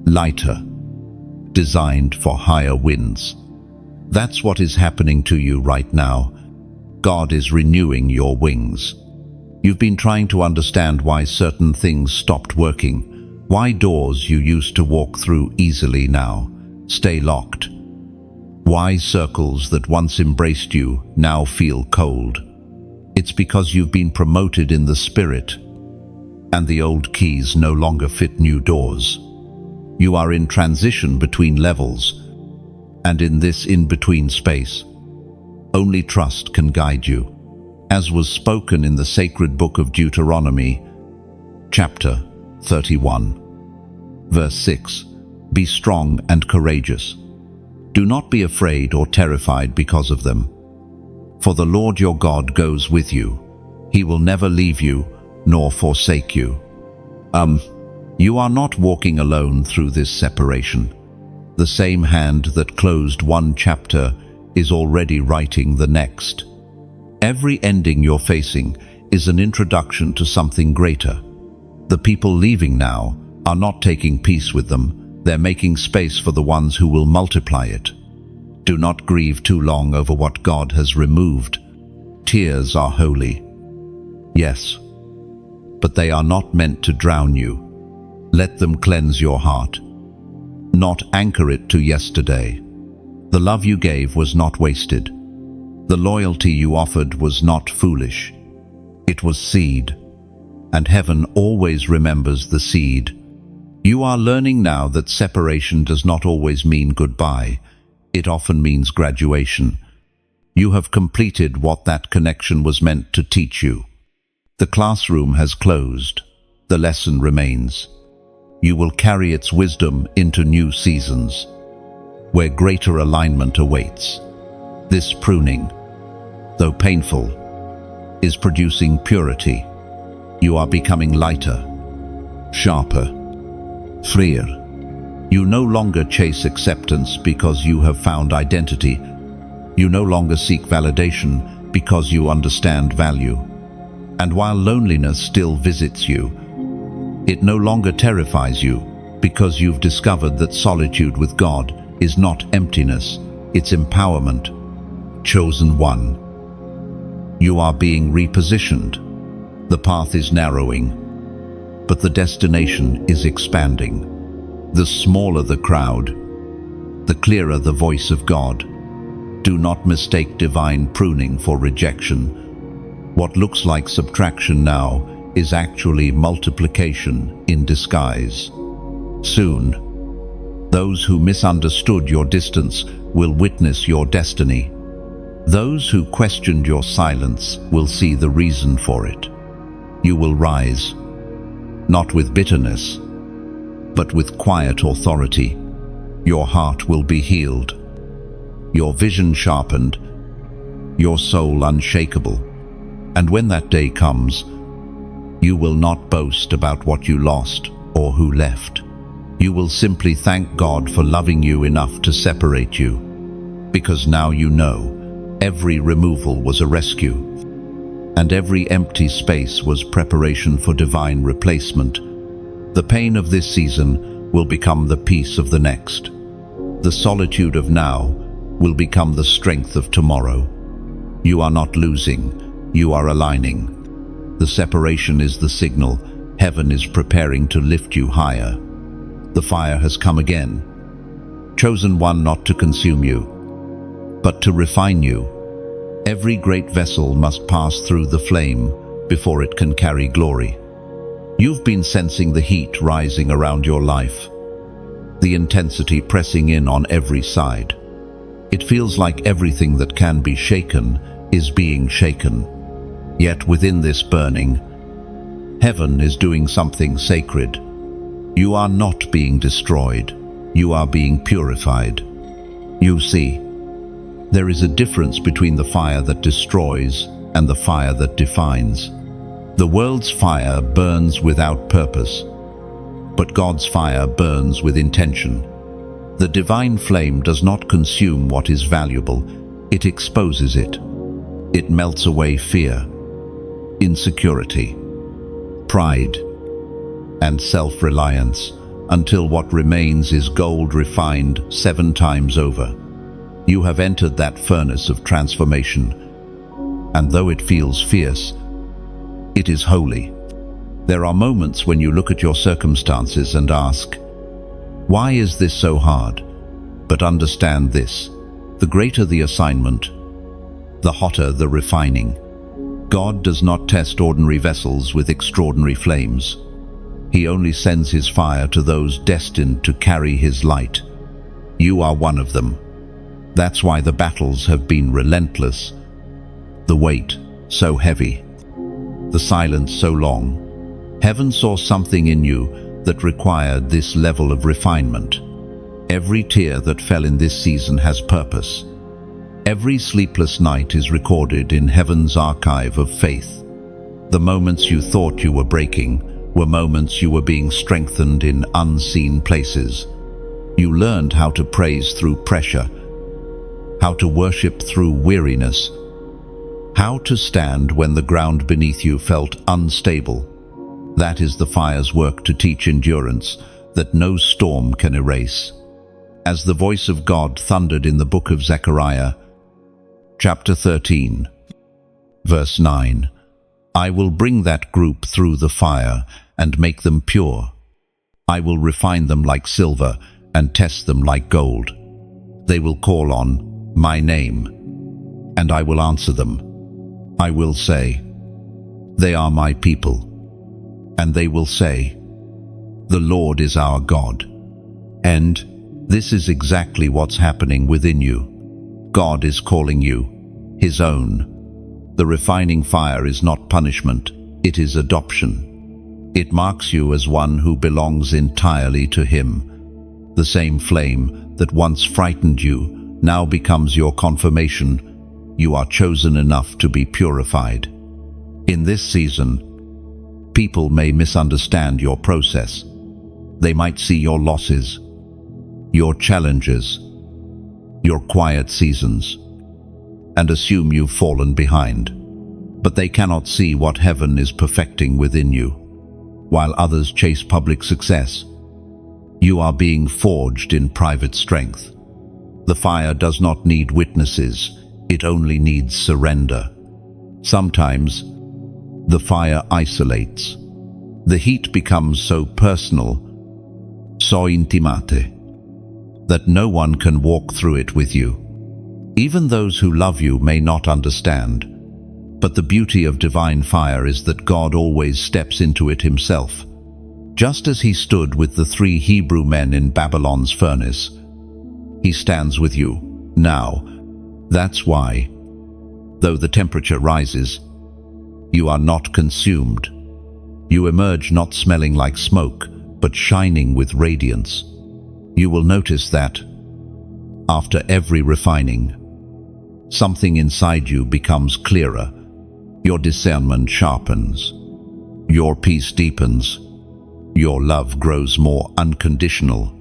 lighter, designed for higher winds. That's what is happening to you right now. God is renewing your wings. You've been trying to understand why certain things stopped working, why doors you used to walk through easily now stay locked, why circles that once embraced you now feel cold. It's because you've been promoted in the spirit, and the old keys no longer fit new doors. You are in transition between levels, and in this in-between space, only trust can guide you. As was spoken in the sacred book of Deuteronomy, chapter 31, verse 6, "Be strong and courageous. Do not be afraid or terrified because of them. For the Lord your God goes with you. He will never leave you nor forsake you." You are not walking alone through this separation. The same hand that closed one chapter is already writing the next. Every ending you're facing is an introduction to something greater. The people leaving now are not taking peace with them. They're making space for the ones who will multiply it. Do not grieve too long over what God has removed. Tears are holy. Yes, but they are not meant to drown you. Let them cleanse your heart. Not anchor it to yesterday. The love you gave was not wasted. The loyalty you offered was not foolish. It was seed, and heaven always remembers the seed. You are learning now that separation does not always mean goodbye. It often means graduation. You have completed what that connection was meant to teach you. The classroom has closed. The lesson remains. You will carry its wisdom into new seasons, where greater alignment awaits. This pruning, though painful, is producing purity. You are becoming lighter, sharper, freer. You no longer chase acceptance because you have found identity. You no longer seek validation because you understand value. And while loneliness still visits you, it no longer terrifies you because you've discovered that solitude with God is not emptiness, it's empowerment. Chosen one. You are being repositioned. The path is narrowing, but the destination is expanding. The smaller the crowd, the clearer the voice of God. Do not mistake divine pruning for rejection. What looks like subtraction now is actually multiplication in disguise. Soon, those who misunderstood your distance will witness your destiny. Those who questioned your silence will see the reason for it. You will rise, not with bitterness, but with quiet authority. Your heart will be healed, your vision sharpened, your soul unshakable. And when that day comes, you will not boast about what you lost or who left. You will simply thank God for loving you enough to separate you, because now you know every removal was a rescue, and every empty space was preparation for divine replacement. The pain of this season will become the peace of the next. The solitude of now will become the strength of tomorrow. You are not losing, you are aligning. The separation is the signal. Heaven is preparing to lift you higher. The fire has come again. Chosen one, not to consume you, but to refine you. Every great vessel must pass through the flame before it can carry glory. You've been sensing the heat rising around your life, the intensity pressing in on every side. It feels like everything that can be shaken is being shaken. Yet within this burning, heaven is doing something sacred. You are not being destroyed. You are being purified. You see, there is a difference between the fire that destroys and the fire that defines. The world's fire burns without purpose, but God's fire burns with intention. The divine flame does not consume what is valuable, it exposes it. It melts away fear, insecurity, pride, and self-reliance, until what remains is gold refined 7 times over. You have entered that furnace of transformation, and though it feels fierce, it is holy. There are moments when you look at your circumstances and ask, why is this so hard? But understand this: the greater the assignment, the hotter the refining. God does not test ordinary vessels with extraordinary flames. He only sends his fire to those destined to carry his light. You are one of them. That's why the battles have been relentless, the weight so heavy, the silence so long. Heaven saw something in you that required this level of refinement. Every tear that fell in this season has purpose. Every sleepless night is recorded in heaven's archive of faith. The moments you thought you were breaking were moments you were being strengthened in unseen places. You learned how to praise through pressure, how to worship through weariness, how to stand when the ground beneath you felt unstable. That is the fire's work, to teach endurance that no storm can erase. As the voice of God thundered in the book of Zechariah, chapter 13, verse 9, I will bring that group through the fire and make them pure. I will refine them like silver and test them like gold. They will call on my name, and I will answer them. I will say, they are my people. And they will say, the Lord is our God. And this is exactly what's happening within you. God is calling you his own. The refining fire is not punishment, it is adoption. It marks you as one who belongs entirely to him. The same flame that once frightened you now becomes your confirmation. You are chosen enough to be purified. In this season, people may misunderstand your process. They might see your losses, your challenges, your quiet seasons, and assume you've fallen behind. But they cannot see what heaven is perfecting within you. While others chase public success, you are being forged in private strength. The fire does not need witnesses, it only needs surrender. Sometimes, the fire isolates. The heat becomes so personal, so intimate, that no one can walk through it with you. Even those who love you may not understand. But the beauty of divine fire is that God always steps into it himself. Just as he stood with the 3 Hebrew men in Babylon's furnace, he stands with you now. That's why, though the temperature rises, you are not consumed. You emerge not smelling like smoke, but shining with radiance. You will notice that, after every refining, something inside you becomes clearer. Your discernment sharpens. Your peace deepens. Your love grows more unconditional.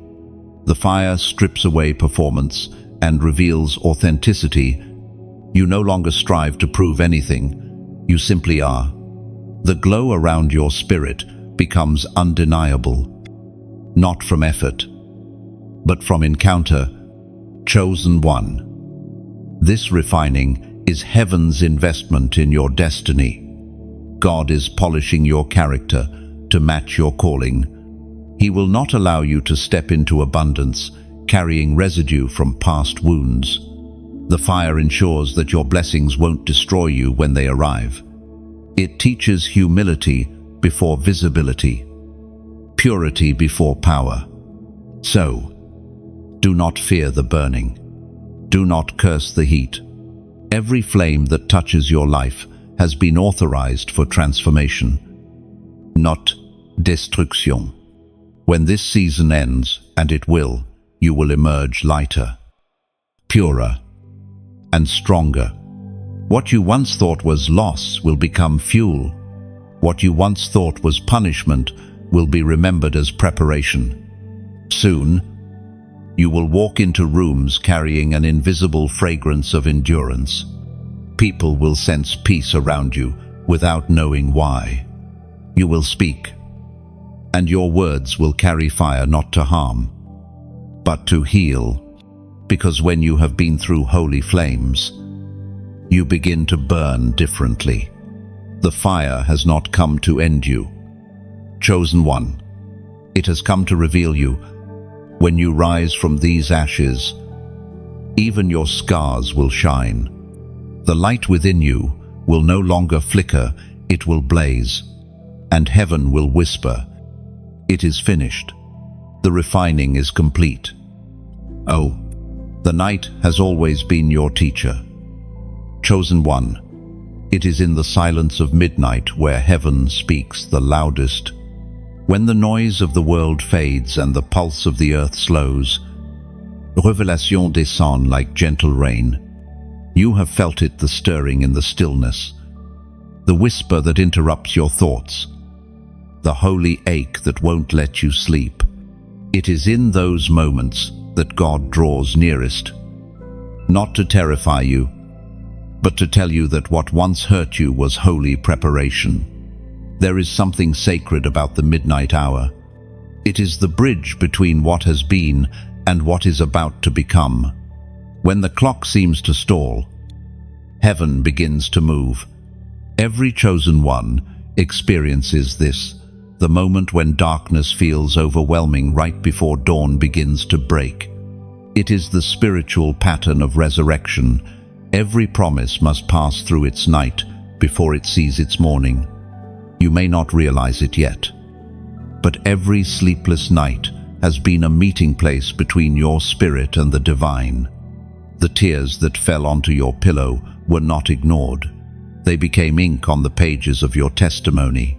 The fire strips away performance and reveals authenticity. You no longer strive to prove anything. You simply are. The glow around your spirit becomes undeniable, not from effort, but from encounter. Chosen one. This refining is heaven's investment in your destiny. God is polishing your character to match your calling. He will not allow you to step into abundance, carrying residue from past wounds. The fire ensures that your blessings won't destroy you when they arrive. It teaches humility before visibility, purity before power. So, do not fear the burning. Do not curse the heat. Every flame that touches your life has been authorized for transformation, not destruction. When this season ends, and it will, you will emerge lighter, purer, and stronger. What you once thought was loss will become fuel. What you once thought was punishment will be remembered as preparation. Soon, you will walk into rooms carrying an invisible fragrance of endurance. People will sense peace around you without knowing why. You will speak, and your words will carry fire not to harm, but to heal, because when you have been through holy flames, you begin to burn differently. The fire has not come to end you. Chosen one, it has come to reveal you. When you rise from these ashes, even your scars will shine. The light within you will no longer flicker, it will blaze, and heaven will whisper, "It is finished. The refining is complete." Oh, the night has always been your teacher. Chosen one, it is in the silence of midnight where heaven speaks the loudest. When the noise of the world fades and the pulse of the earth slows, révélation descend like gentle rain. You have felt it, the stirring in the stillness, the whisper that interrupts your thoughts, the holy ache that won't let you sleep. It is in those moments that God draws nearest, not to terrify you, but to tell you that what once hurt you was holy preparation. There is something sacred about the midnight hour. It is the bridge between what has been and what is about to become. When the clock seems to stall, heaven begins to move. Every chosen one experiences this, the moment when darkness feels overwhelming right before dawn begins to break. It is the spiritual pattern of resurrection. Every promise must pass through its night before it sees its morning. You may not realize it yet, but every sleepless night has been a meeting place between your spirit and the divine. The tears that fell onto your pillow were not ignored. They became ink on the pages of your testimony.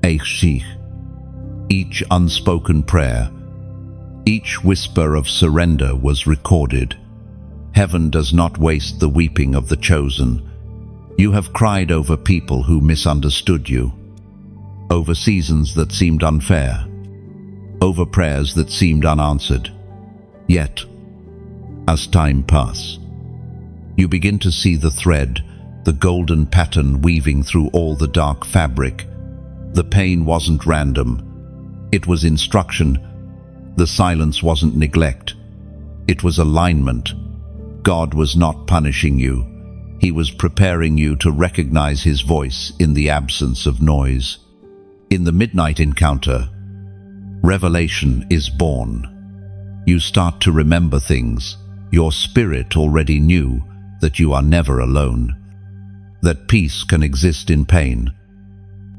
Each unspoken prayer, each whisper of surrender was recorded. Heaven does not waste the weeping of the chosen. You have cried over people who misunderstood you, over seasons that seemed unfair, over prayers that seemed unanswered. Yet, as time passes, you begin to see the thread, the golden pattern weaving through all the dark fabric. The pain wasn't random. It was instruction. The silence wasn't neglect. It was alignment. God was not punishing you. He was preparing you to recognize His voice in the absence of noise. In the midnight encounter, revelation is born. You start to remember things. Your spirit already knew that you are never alone, that peace can exist in pain,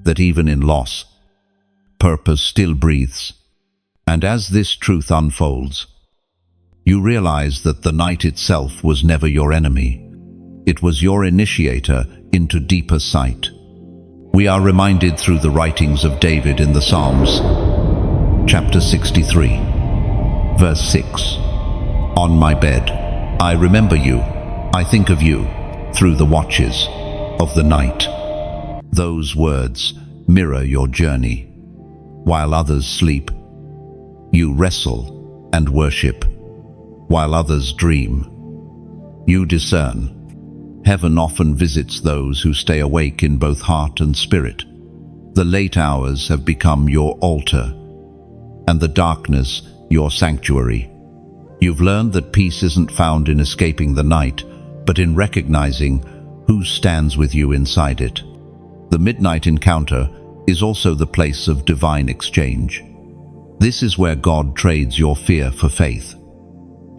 that even in loss, purpose still breathes. And as this truth unfolds, you realize that the night itself was never your enemy. It was your initiator into deeper sight. We are reminded through the writings of David in the Psalms, chapter 63, verse 6. On my bed, I remember you. I think of you through the watches of the night. Those words mirror your journey. While others sleep, you wrestle and worship. While others dream, you discern. Heaven often visits those who stay awake in both heart and spirit. The late hours have become your altar, and the darkness your sanctuary. You've learned that peace isn't found in escaping the night, but in recognizing who stands with you inside it. The midnight encounter is also the place of divine exchange. This is where God trades your fear for faith,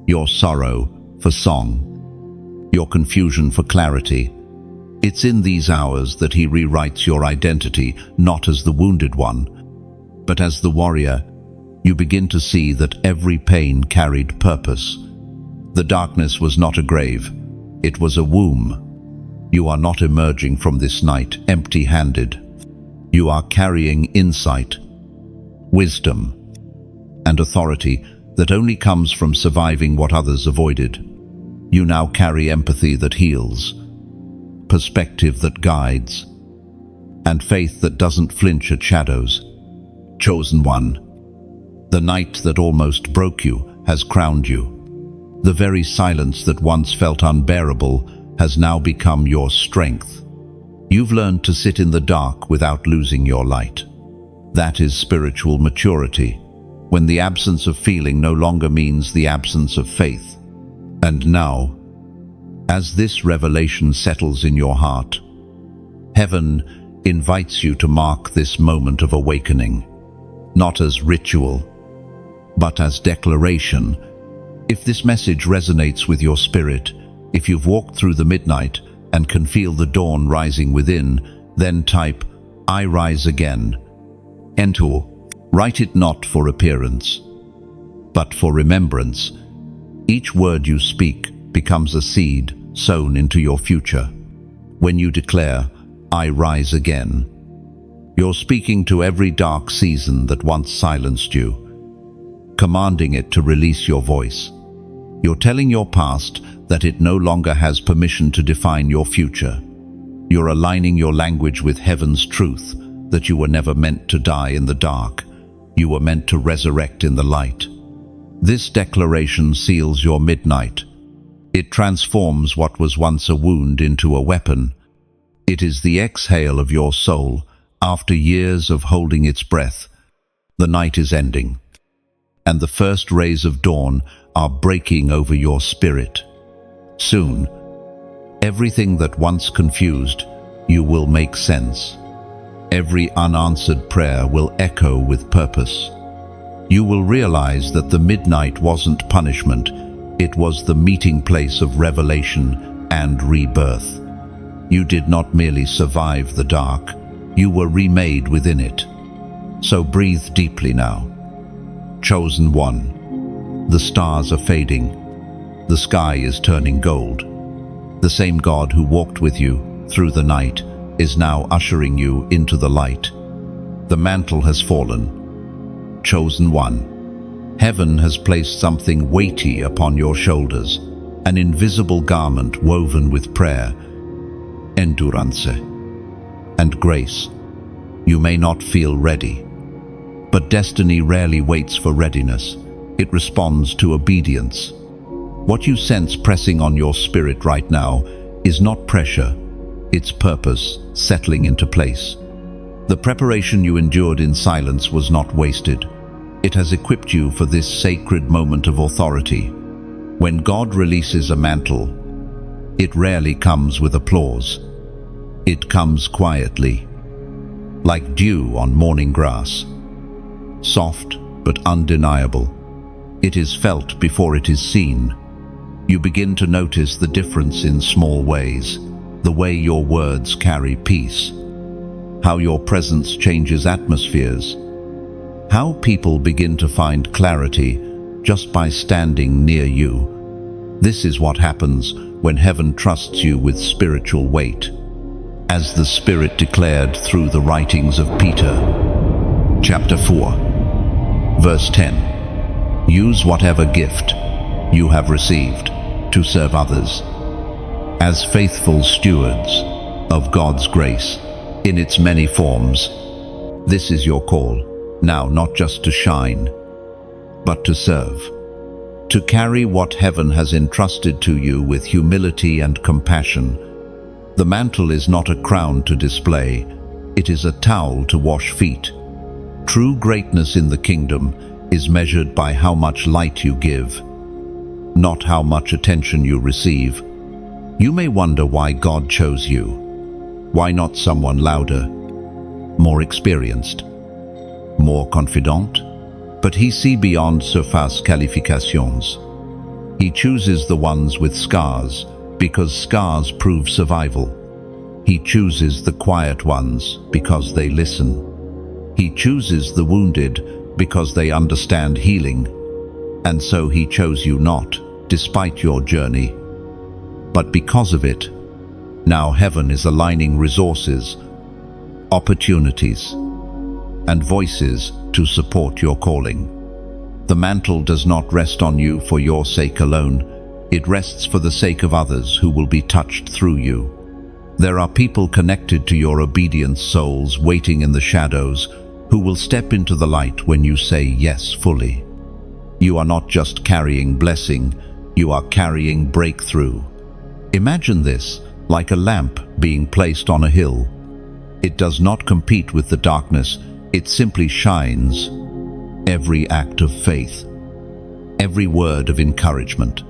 your sorrow for song, your confusion for clarity. It's in these hours that He rewrites your identity, not as the wounded one, but as the warrior. You begin to see that every pain carried purpose. The darkness was not a grave, it was a womb. You are not emerging from this night empty-handed. You are carrying insight, wisdom, and authority that only comes from surviving what others avoided. You now carry empathy that heals, perspective that guides, and faith that doesn't flinch at shadows. Chosen one, the night that almost broke you has crowned you. The very silence that once felt unbearable has now become your strength. You've learned to sit in the dark without losing your light. That is spiritual maturity, when the absence of feeling no longer means the absence of faith. And now, as this revelation settles in your heart, heaven invites you to mark this moment of awakening, not as ritual, but as declaration. If this message resonates with your spirit, if you've walked through the midnight and can feel the dawn rising within, then type, "I rise again." Enter. Write it not for appearance, but for remembrance. Each word you speak becomes a seed sown into your future. When you declare, "I rise again," you're speaking to every dark season that once silenced you, commanding it to release your voice. You're telling your past that it no longer has permission to define your future. You're aligning your language with heaven's truth, that you were never meant to die in the dark. You were meant to resurrect in the light. This declaration seals your midnight. It transforms what was once a wound into a weapon. It is the exhale of your soul after years of holding its breath. The night is ending, and the first rays of dawn are breaking over your spirit. Soon, everything that once confused you will make sense. Every unanswered prayer will echo with purpose. You will realize that the midnight wasn't punishment, it was the meeting place of revelation and rebirth. You did not merely survive the dark, you were remade within it. So breathe deeply now. Chosen one. The stars are fading. The sky is turning gold. The same God who walked with you through the night is now ushering you into the light. The mantle has fallen. Chosen one. Heaven has placed something weighty upon your shoulders, an invisible garment woven with prayer, endurance, and grace. You may not feel ready, but destiny rarely waits for readiness. It responds to obedience. What you sense pressing on your spirit right now is not pressure, it's purpose settling into place. The preparation you endured in silence was not wasted. It has equipped you for this sacred moment of authority. When God releases a mantle, it rarely comes with applause. It comes quietly, like dew on morning grass. Soft but undeniable. It is felt before it is seen. You begin to notice the difference in small ways, the way your words carry peace, how your presence changes atmospheres, how people begin to find clarity just by standing near you. This is what happens when heaven trusts you with spiritual weight. As the Spirit declared through the writings of Peter, chapter 4, verse 10. Use whatever gift you have received to serve others as faithful stewards of God's grace in its many forms. This is your call, now not just to shine, but to serve, to carry what heaven has entrusted to you with humility and compassion. The mantle is not a crown to display, it is a towel to wash feet. True greatness in the kingdom is measured by how much light you give, not how much attention you receive. You may wonder why God chose you. Why not someone louder, more experienced, more confident? But he sees beyond surface qualifications. He chooses the ones with scars, because scars prove survival. He chooses the quiet ones because they listen. He chooses the wounded because they understand healing. And so he chose you not, despite your journey, but because of it. Now heaven is aligning resources, opportunities, and voices to support your calling. The mantle does not rest on you for your sake alone. It rests for the sake of others who will be touched through you. There are people connected to your obedient souls waiting in the shadows who will step into the light when you say yes fully. You are not just carrying blessing, you are carrying breakthrough. Imagine this like a lamp being placed on a hill. It does not compete with the darkness, it simply shines. Every act of faith, every word of encouragement,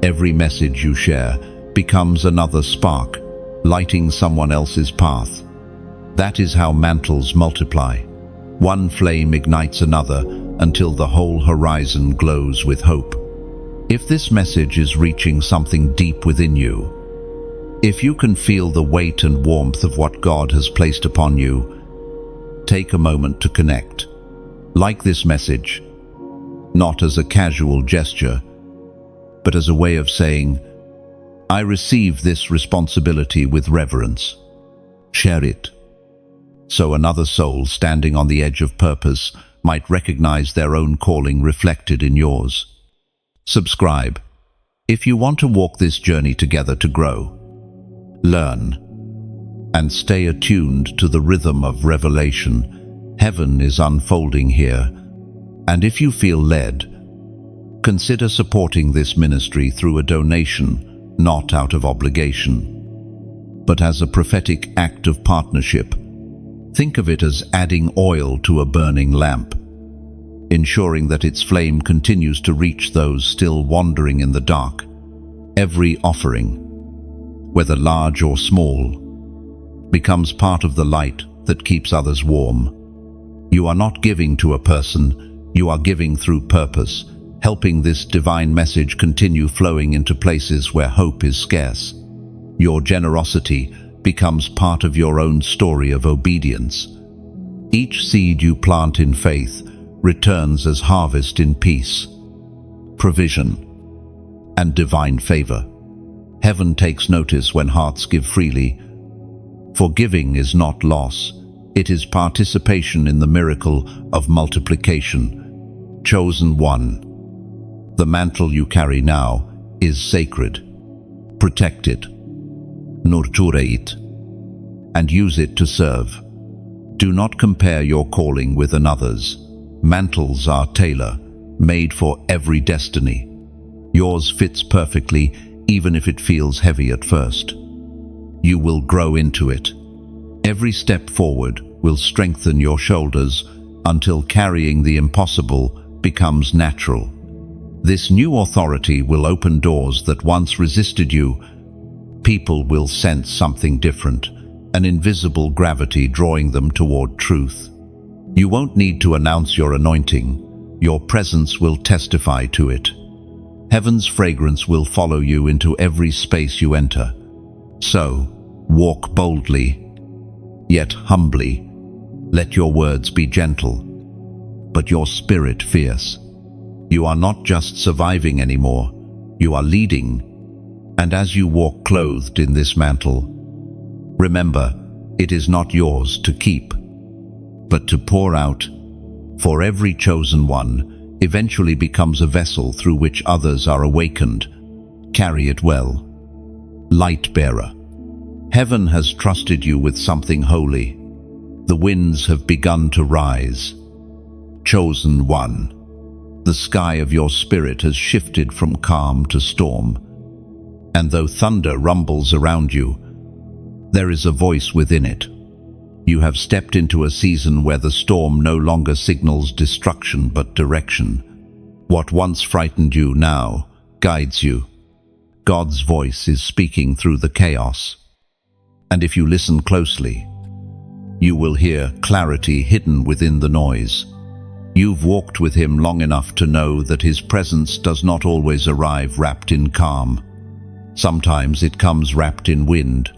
every message you share becomes another spark, lighting someone else's path. That is how mantles multiply. One flame ignites another until the whole horizon glows with hope. If this message is reaching something deep within you, if you can feel the weight and warmth of what God has placed upon you, take a moment to connect. Like this message, not as a casual gesture, but as a way of saying, I receive this responsibility with reverence. Share it, so another soul standing on the edge of purpose might recognize their own calling reflected in yours. Subscribe if you want to walk this journey together to grow, learn, and stay attuned to the rhythm of revelation. Heaven is unfolding here, and if you feel led, consider supporting this ministry through a donation, not out of obligation, but as a prophetic act of partnership. Think of it as adding oil to a burning lamp, ensuring that its flame continues to reach those still wandering in the dark. Every offering, whether large or small, becomes part of the light that keeps others warm. You are not giving to a person, you are giving through purpose, helping this divine message continue flowing into places where hope is scarce. Your generosity becomes part of your own story of obedience. Each seed you plant in faith returns as harvest in peace, provision, and divine favor. Heaven takes notice when hearts give freely. For giving is not loss, it is participation in the miracle of multiplication. Chosen one, the mantle you carry now is sacred. Protect it, nurture it, and use it to serve. Do not compare your calling with another's. Mantles are tailor-made for every destiny. Yours fits perfectly, even if it feels heavy at first. You will grow into it. Every step forward will strengthen your shoulders until carrying the impossible becomes natural. This new authority will open doors that once resisted you. People will sense something different, an invisible gravity drawing them toward truth. You won't need to announce your anointing. Your presence will testify to it. Heaven's fragrance will follow you into every space you enter. So, walk boldly, yet humbly. Let your words be gentle, but your spirit fierce. You are not just surviving anymore, you are leading. And as you walk clothed in this mantle, remember, it is not yours to keep, but to pour out. For every chosen one eventually becomes a vessel through which others are awakened. Carry it well. Light bearer. Heaven has trusted you with something holy. The winds have begun to rise. Chosen one. The sky of your spirit has shifted from calm to storm. And though thunder rumbles around you, there is a voice within it. You have stepped into a season where the storm no longer signals destruction but direction. What once frightened you now guides you. God's voice is speaking through the chaos. And if you listen closely, you will hear clarity hidden within the noise. You've walked with him long enough to know that his presence does not always arrive wrapped in calm. Sometimes it comes wrapped in wind.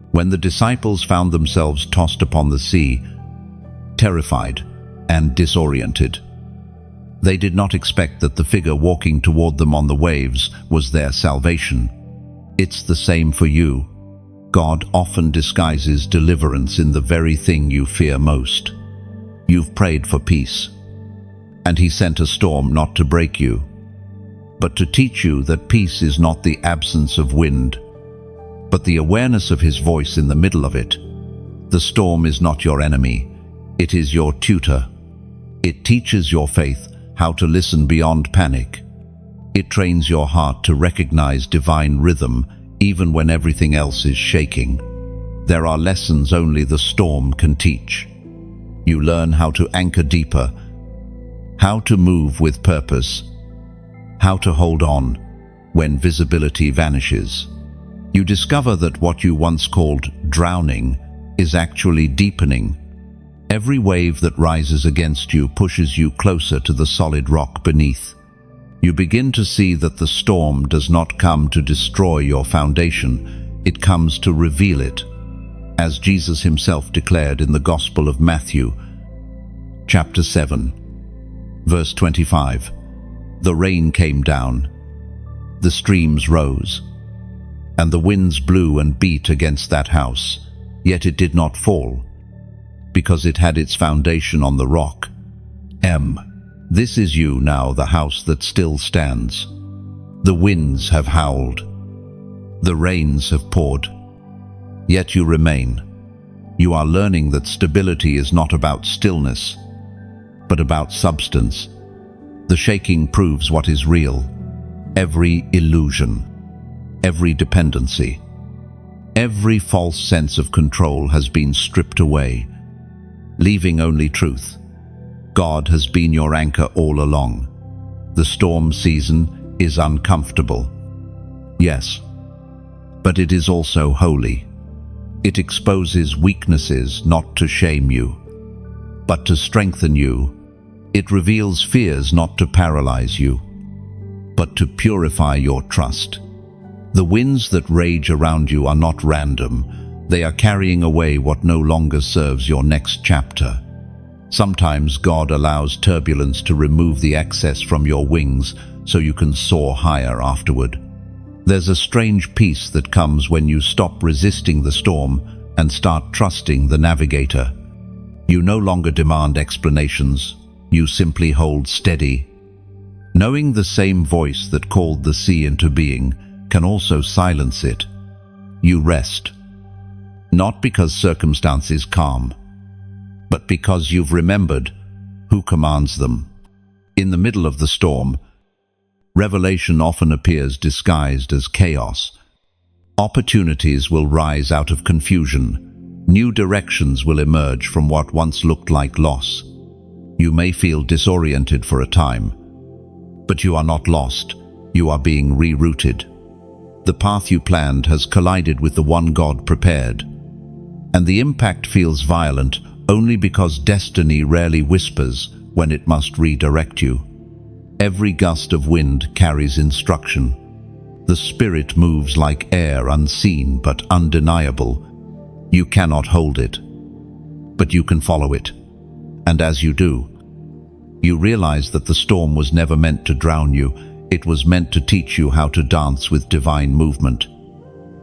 When the disciples found themselves tossed upon the sea, terrified and disoriented, they did not expect that the figure walking toward them on the waves was their salvation. It's the same for you. God often disguises deliverance in the very thing you fear most. You've prayed for peace, and he sent a storm not to break you, but to teach you that peace is not the absence of wind, but the awareness of his voice in the middle of it. The storm is not your enemy, it is your tutor. It teaches your faith how to listen beyond panic. It trains your heart to recognize divine rhythm even when everything else is shaking. There are lessons only the storm can teach. You learn how to anchor deeper, how to move with purpose, how to hold on when visibility vanishes. You discover that what you once called drowning is actually deepening. Every wave that rises against you pushes you closer to the solid rock beneath. You begin to see that the storm does not come to destroy your foundation, it comes to reveal it. As Jesus himself declared in the Gospel of Matthew, chapter 7, verse 25, "The rain came down, the streams rose, and the winds blew and beat against that house, yet it did not fall, because it had its foundation on the rock." This is you now, the house that still stands. The winds have howled, the rains have poured, yet you remain. You are learning that stability is not about stillness, but about substance. The shaking proves what is real. Every illusion, every dependency, every false sense of control has been stripped away, leaving only truth. God has been your anchor all along. The storm season is uncomfortable, yes, but it is also holy. It exposes weaknesses not to shame you, but to strengthen you. It reveals fears not to paralyze you, but to purify your trust. The winds that rage around you are not random. They are carrying away what no longer serves your next chapter. Sometimes God allows turbulence to remove the excess from your wings so you can soar higher afterward. There's a strange peace that comes when you stop resisting the storm and start trusting the navigator. You no longer demand explanations, you simply hold steady. Knowing the same voice that called the sea into being can also silence it. You rest, not because circumstance is calm, but because you've remembered who commands them. In the middle of the storm, revelation often appears disguised as chaos. Opportunities will rise out of confusion. New directions will emerge from what once looked like loss. You may feel disoriented for a time, but you are not lost. You are being rerouted. The path you planned has collided with the one God prepared, and the impact feels violent only because destiny rarely whispers when it must redirect you. Every gust of wind carries instruction. The spirit moves like air, unseen but undeniable. You cannot hold it, but you can follow it. And as you do, you realize that the storm was never meant to drown you. It was meant to teach you how to dance with divine movement.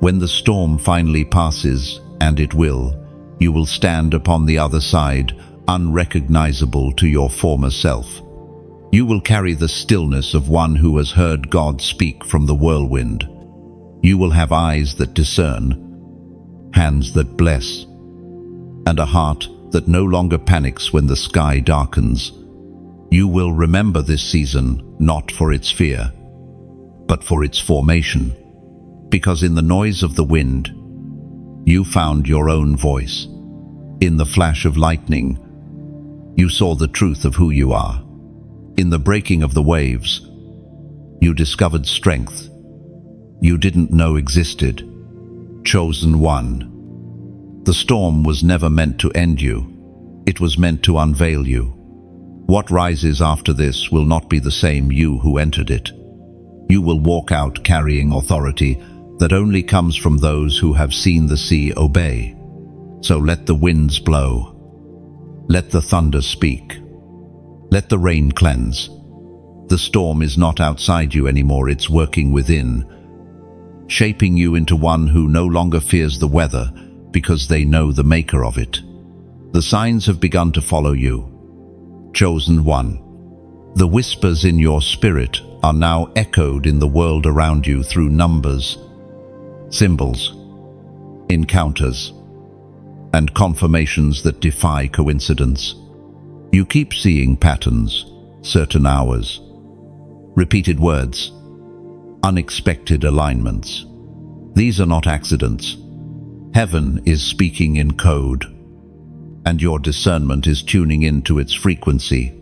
When the storm finally passes, and it will, you will stand upon the other side, unrecognizable to your former self. You will carry the stillness of one who has heard God speak from the whirlwind. You will have eyes that discern, hands that bless, and a heart that no longer panics when the sky darkens. You will remember this season not for its fear, but for its formation, because in the noise of the wind, you found your own voice. In the flash of lightning, you saw the truth of who you are. In the breaking of the waves, you discovered strength you didn't know existed. Chosen one, The storm was never meant to end you. It was meant to unveil you. What rises after this will not be the same you who entered it. You will walk out carrying authority that only comes from those who have seen the sea obey. So let the winds blow. Let the thunder speak. Let the rain cleanse. The storm is not outside you anymore, it's working within, shaping you into one who no longer fears the weather because they know the maker of it. The signs have begun to follow you. Chosen one. The whispers in your spirit are now echoed in the world around you through numbers, symbols, encounters, and confirmations that defy coincidence. You keep seeing patterns, certain hours, repeated words, unexpected alignments. These are not accidents. Heaven is speaking in code, and your discernment is tuning into its frequency.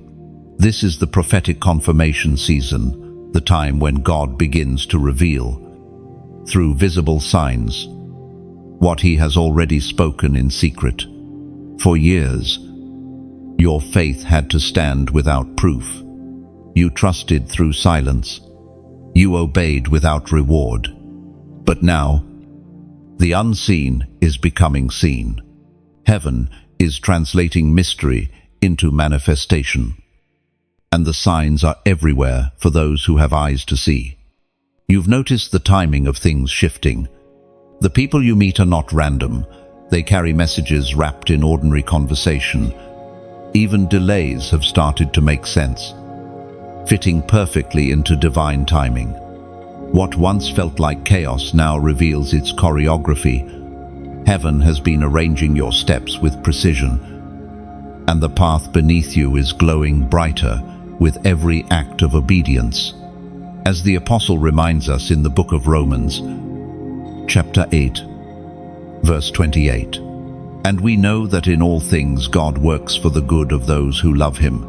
This is the prophetic confirmation season, the time when God begins to reveal, through visible signs, what He has already spoken in secret. For years, your faith had to stand without proof. You trusted through silence. You obeyed without reward. But now, the unseen is becoming seen. Heaven is translating mystery into manifestation. And the signs are everywhere for those who have eyes to see. You've noticed the timing of things shifting. The people you meet are not random. They carry messages wrapped in ordinary conversation. Even delays have started to make sense, fitting perfectly into divine timing. What once felt like chaos now reveals its choreography. Heaven has been arranging your steps with precision, and the path beneath you is glowing brighter with every act of obedience. As the Apostle reminds us in the book of Romans, chapter 8, verse 28, "And we know that in all things God works for the good of those who love Him,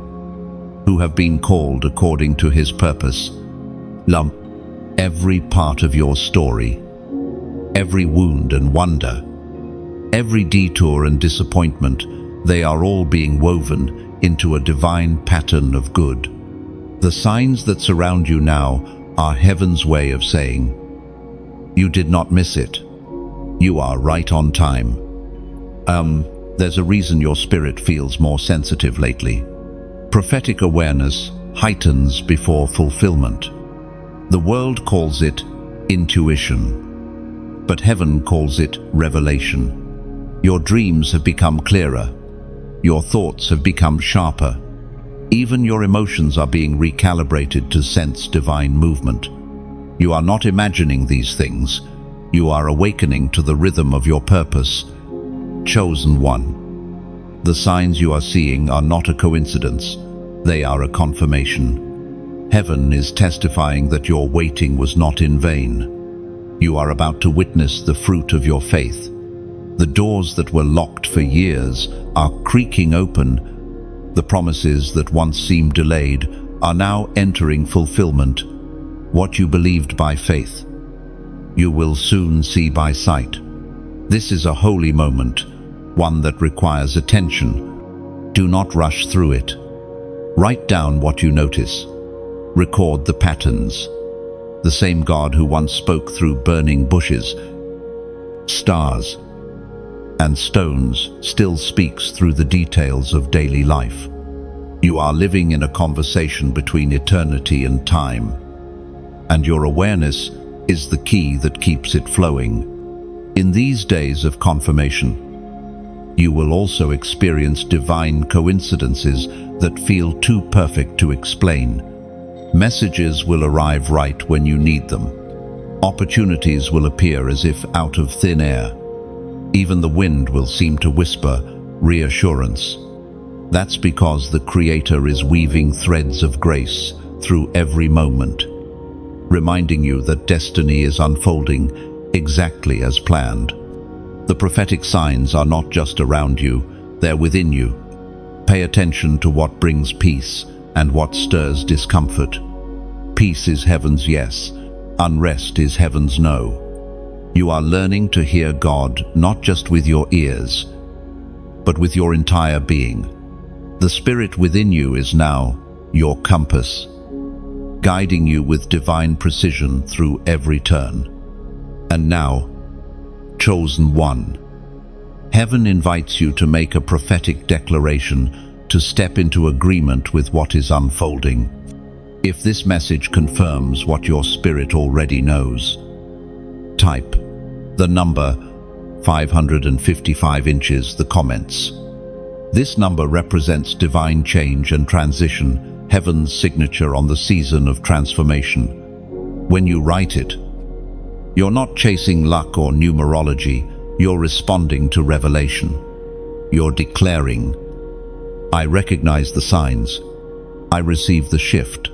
who have been called according to His purpose." Every part of your story, every wound and wonder, every detour and disappointment, they are all being woven into a divine pattern of good. The signs that surround you now are heaven's way of saying, "You did not miss it. You are right on time." There's a reason your spirit feels more sensitive lately. Prophetic awareness heightens before fulfillment. The world calls it intuition, but heaven calls it revelation. Your dreams have become clearer. Your thoughts have become sharper. Even your emotions are being recalibrated to sense divine movement. You are not imagining these things. You are awakening to the rhythm of your purpose. Chosen one. The signs you are seeing are not a coincidence. They are a confirmation. Heaven is testifying that your waiting was not in vain. You are about to witness the fruit of your faith. The doors that were locked for years are creaking open. The promises that once seemed delayed are now entering fulfillment. What you believed by faith, you will soon see by sight. This is a holy moment, one that requires attention. Do not rush through it. Write down what you notice. Record the patterns. The same God who once spoke through burning bushes, stars, and stones still speaks through the details of daily life. You are living in a conversation between eternity and time, and your awareness is the key that keeps it flowing. In these days of confirmation, you will also experience divine coincidences that feel too perfect to explain. Messages will arrive right when you need them. Opportunities will appear as if out of thin air. Even the wind will seem to whisper reassurance. That's because the Creator is weaving threads of grace through every moment, reminding you that destiny is unfolding exactly as planned. The prophetic signs are not just around you, they're within you. Pay attention to what brings peace and what stirs discomfort. Peace is heaven's yes, unrest is heaven's no. You are learning to hear God not just with your ears, but with your entire being. The Spirit within you is now your compass, guiding you with divine precision through every turn. And now, chosen one, heaven invites you to make a prophetic declaration, to step into agreement with what is unfolding. If this message confirms what your spirit already knows, type the number 555 inches, the comments. This number represents divine change and transition, heaven's signature on the season of transformation. When you write it, you're not chasing luck or numerology, you're responding to revelation. You're declaring, I recognize the signs, I receive the shift,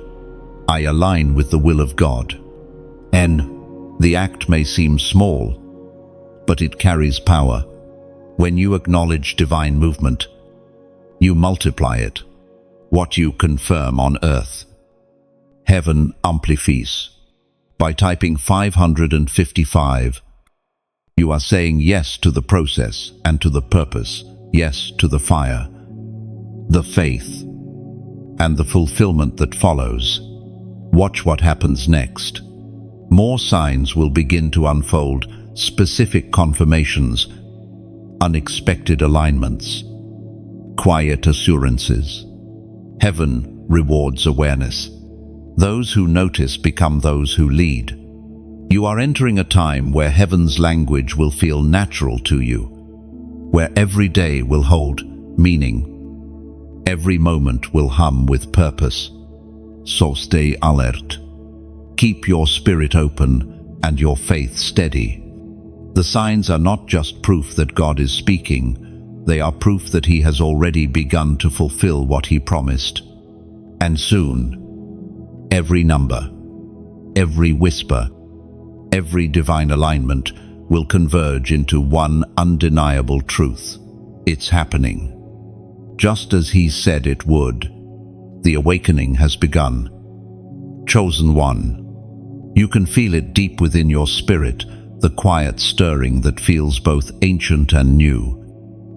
I align with the will of God. The act may seem small, but it carries power. When you acknowledge divine movement, you multiply it. What you confirm on earth, heaven amplifies. By typing 555, you are saying yes to the process and to the purpose, yes to the fire, the faith, and the fulfillment that follows. Watch what happens next. More signs will begin to unfold, specific confirmations, unexpected alignments, quiet assurances. Heaven rewards awareness. Those who notice become those who lead. You are entering a time where heaven's language will feel natural to you, where every day will hold meaning. Every moment will hum with purpose. So stay alert. Keep your spirit open and your faith steady. The signs are not just proof that God is speaking, they are proof that He has already begun to fulfill what He promised. And soon, every number, every whisper, every divine alignment will converge into one undeniable truth. It's happening. Just as He said it would. The awakening has begun. Chosen one, you can feel it deep within your spirit, the quiet stirring that feels both ancient and new.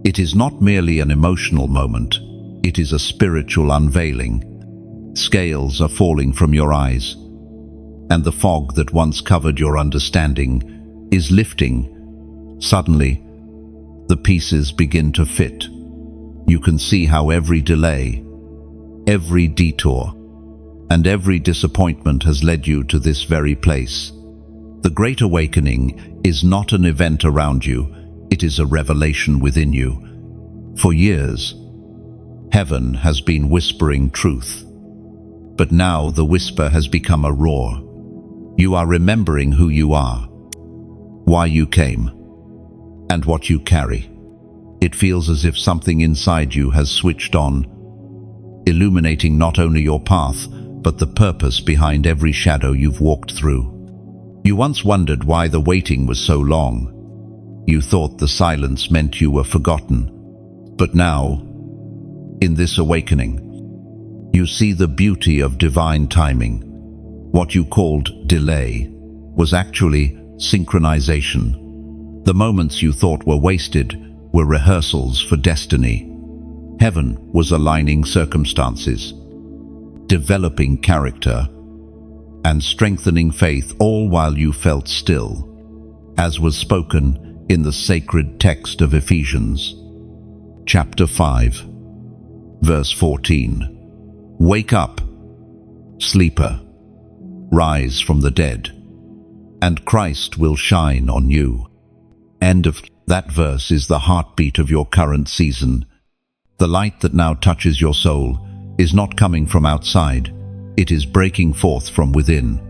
It is not merely an emotional moment, it is a spiritual unveiling. Scales are falling from your eyes, and the fog that once covered your understanding is lifting. Suddenly, the pieces begin to fit. You can see how every delay, every detour, and every disappointment has led you to this very place. The Great Awakening is not an event around you, it is a revelation within you. For years, heaven has been whispering truth. But now the whisper has become a roar. You are remembering who you are, why you came, and what you carry. It feels as if something inside you has switched on, illuminating not only your path, but the purpose behind every shadow you've walked through. You once wondered why the waiting was so long. You thought the silence meant you were forgotten. But now, in this awakening, you see the beauty of divine timing. What you called delay was actually synchronization. The moments you thought were wasted were rehearsals for destiny. Heaven was aligning circumstances, developing character, and strengthening faith, all while you felt still, as was spoken in the sacred text of Ephesians, chapter 5, verse 14. Wake up, sleeper, rise from the dead, and Christ will shine on you. End of that verse is the heartbeat of your current season. The light that now touches your soul is not coming from outside, it is breaking forth from within.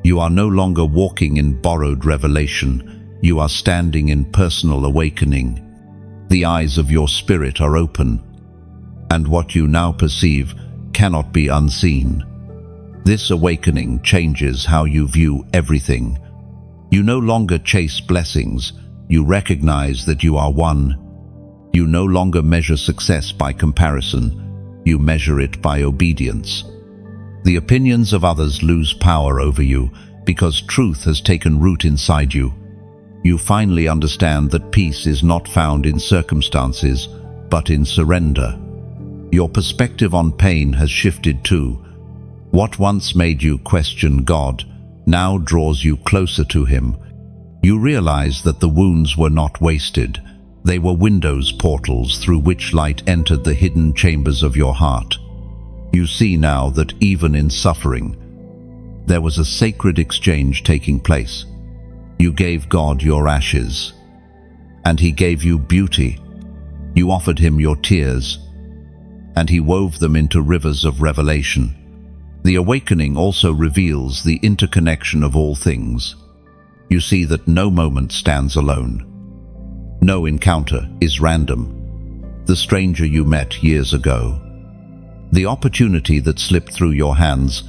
You are no longer walking in borrowed revelation, you are standing in personal awakening. The eyes of your spirit are open, and what you now perceive cannot be unseen. This awakening changes how you view everything. You no longer chase blessings, you recognize that you are one. You no longer measure success by comparison, you measure it by obedience. The opinions of others lose power over you because truth has taken root inside you. You finally understand that peace is not found in circumstances, but in surrender. Your perspective on pain has shifted too. What once made you question God now draws you closer to Him. You realize that the wounds were not wasted. They were windows, portals through which light entered the hidden chambers of your heart. You see now that even in suffering, there was a sacred exchange taking place. You gave God your ashes, and He gave you beauty. You offered Him your tears, and He wove them into rivers of revelation. The awakening also reveals the interconnection of all things. You see that no moment stands alone. No encounter is random. The stranger you met years ago, the opportunity that slipped through your hands,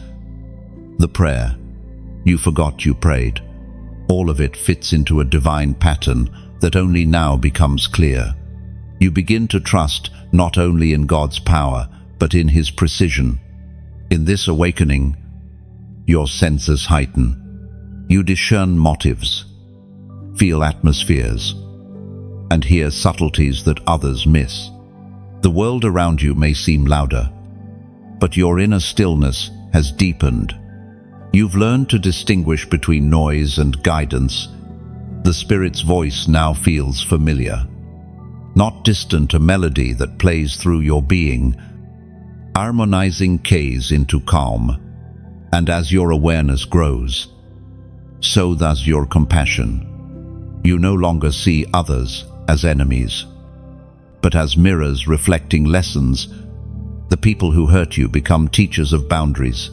the prayer you forgot you prayed, all of it fits into a divine pattern that only now becomes clear. You begin to trust not only in God's power, but in His precision. In this awakening, your senses heighten. You discern motives, feel atmospheres, and hear subtleties that others miss. The world around you may seem louder, but your inner stillness has deepened. You've learned to distinguish between noise and guidance. The Spirit's voice now feels familiar, not distant, a melody that plays through your being, harmonizing keys into calm. And as your awareness grows, so does your compassion. You no longer see others as enemies, but as mirrors reflecting lessons. The people who hurt you become teachers of boundaries.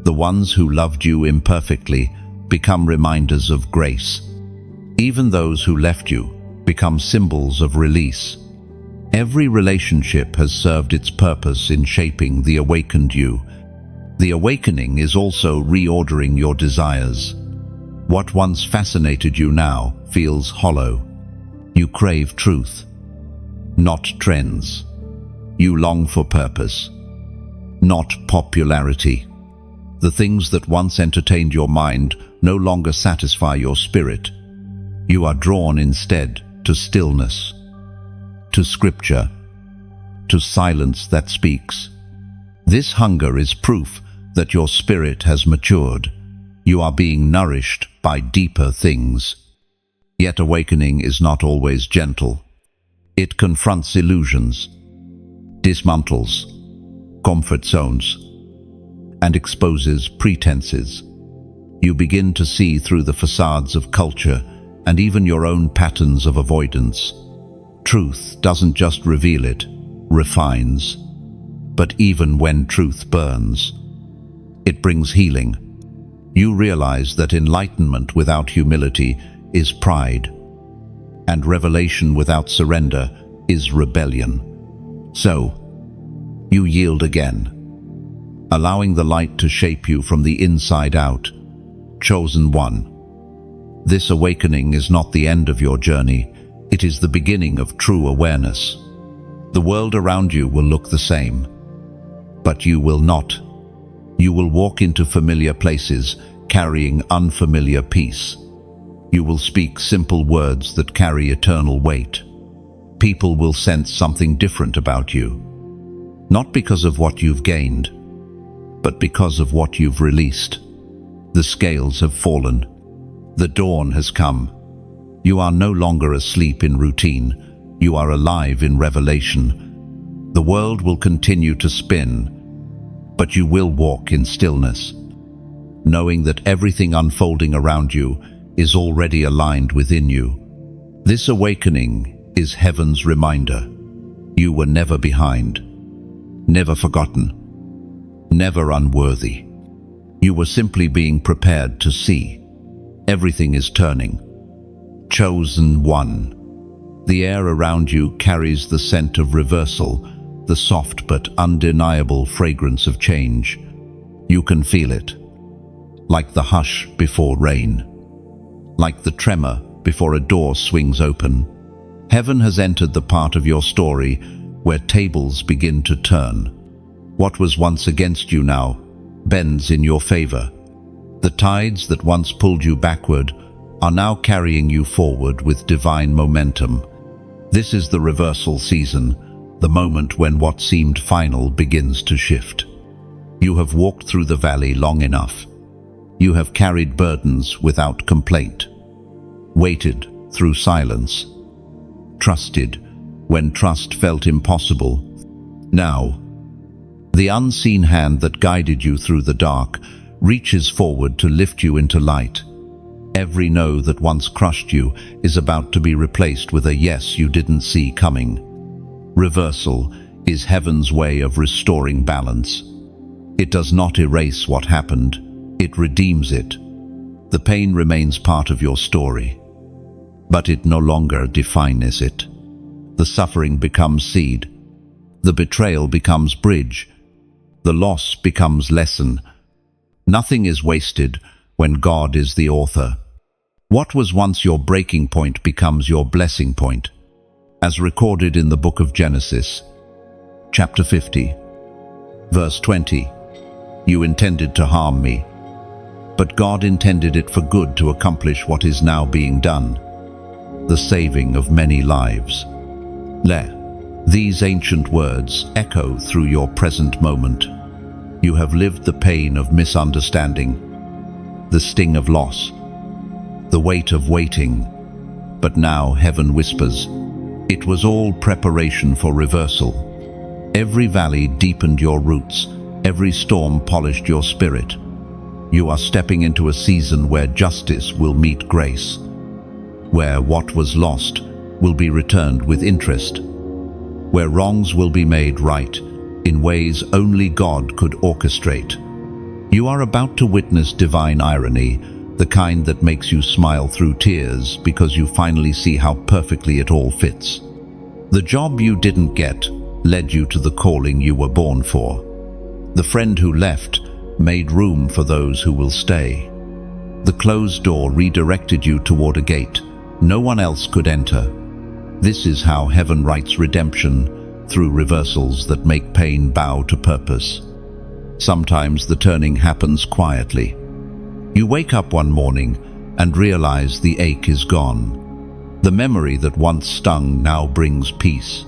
The ones who loved you imperfectly become reminders of grace. Even those who left you become symbols of release. Every relationship has served its purpose in shaping the awakened you. The awakening is also reordering your desires. What once fascinated you now feels hollow. You crave truth, not trends. You long for purpose, not popularity. The things that once entertained your mind no longer satisfy your spirit. You are drawn instead to stillness, to scripture, to silence that speaks. This hunger is proof that your spirit has matured. You are being nourished by deeper things. Yet awakening is not always gentle. It confronts illusions, dismantles comfort zones, and exposes pretenses. You begin to see through the facades of culture and even your own patterns of avoidance. Truth doesn't just reveal, it refines. But even when truth burns, it brings healing. You realize that enlightenment without humility is pride, and revelation without surrender is rebellion. So, you yield again, allowing the light to shape you from the inside out. Chosen one. This awakening is not the end of your journey, it is the beginning of true awareness. The world around you will look the same, but you will not. You will walk into familiar places, carrying unfamiliar peace. You will speak simple words that carry eternal weight. People will sense something different about you, not because of what you've gained, but because of what you've released. The scales have fallen. The dawn has come. You are no longer asleep in routine. You are alive in revelation. The world will continue to spin, but you will walk in stillness, knowing that everything unfolding around you is already aligned within you. This awakening is heaven's reminder. You were never behind, never forgotten, never unworthy. You were simply being prepared to see. Everything is turning. Chosen one. The air around you carries the scent of reversal, the soft but undeniable fragrance of change. You can feel it, like the hush before rain, like the tremor before a door swings open. Heaven has entered the part of your story where tables begin to turn. What was once against you now bends in your favor. The tides that once pulled you backward are now carrying you forward with divine momentum. This is the reversal season, the moment when what seemed final begins to shift. You have walked through the valley long enough. You have carried burdens without complaint, waited through silence, trusted when trust felt impossible. Now, the unseen hand that guided you through the dark reaches forward to lift you into light. Every no that once crushed you is about to be replaced with a yes you didn't see coming. Reversal is heaven's way of restoring balance. It does not erase what happened, it redeems it. The pain remains part of your story, but it no longer defines it. The suffering becomes seed. The betrayal becomes bridge. The loss becomes lesson. Nothing is wasted when God is the author. What was once your breaking point becomes your blessing point, as recorded in the book of Genesis, chapter 50, verse 20. You intended to harm me, but God intended it for good to accomplish what is now being done, the saving of many lives. These ancient words echo through your present moment. You have lived the pain of misunderstanding, the sting of loss, the weight of waiting, but now heaven whispers, it was all preparation for reversal. Every valley deepened your roots, every storm polished your spirit. You are stepping into a season where justice will meet grace, where what was lost will be returned with interest, where wrongs will be made right in ways only God could orchestrate. You are about to witness divine irony, the kind that makes you smile through tears because you finally see how perfectly it all fits. The job you didn't get led you to the calling you were born for. The friend who left made room for those who will stay. The closed door redirected you toward a gate no one else could enter. This is how heaven writes redemption, through reversals that make pain bow to purpose. Sometimes the turning happens quietly. You wake up one morning and realize the ache is gone. The memory that once stung now brings peace.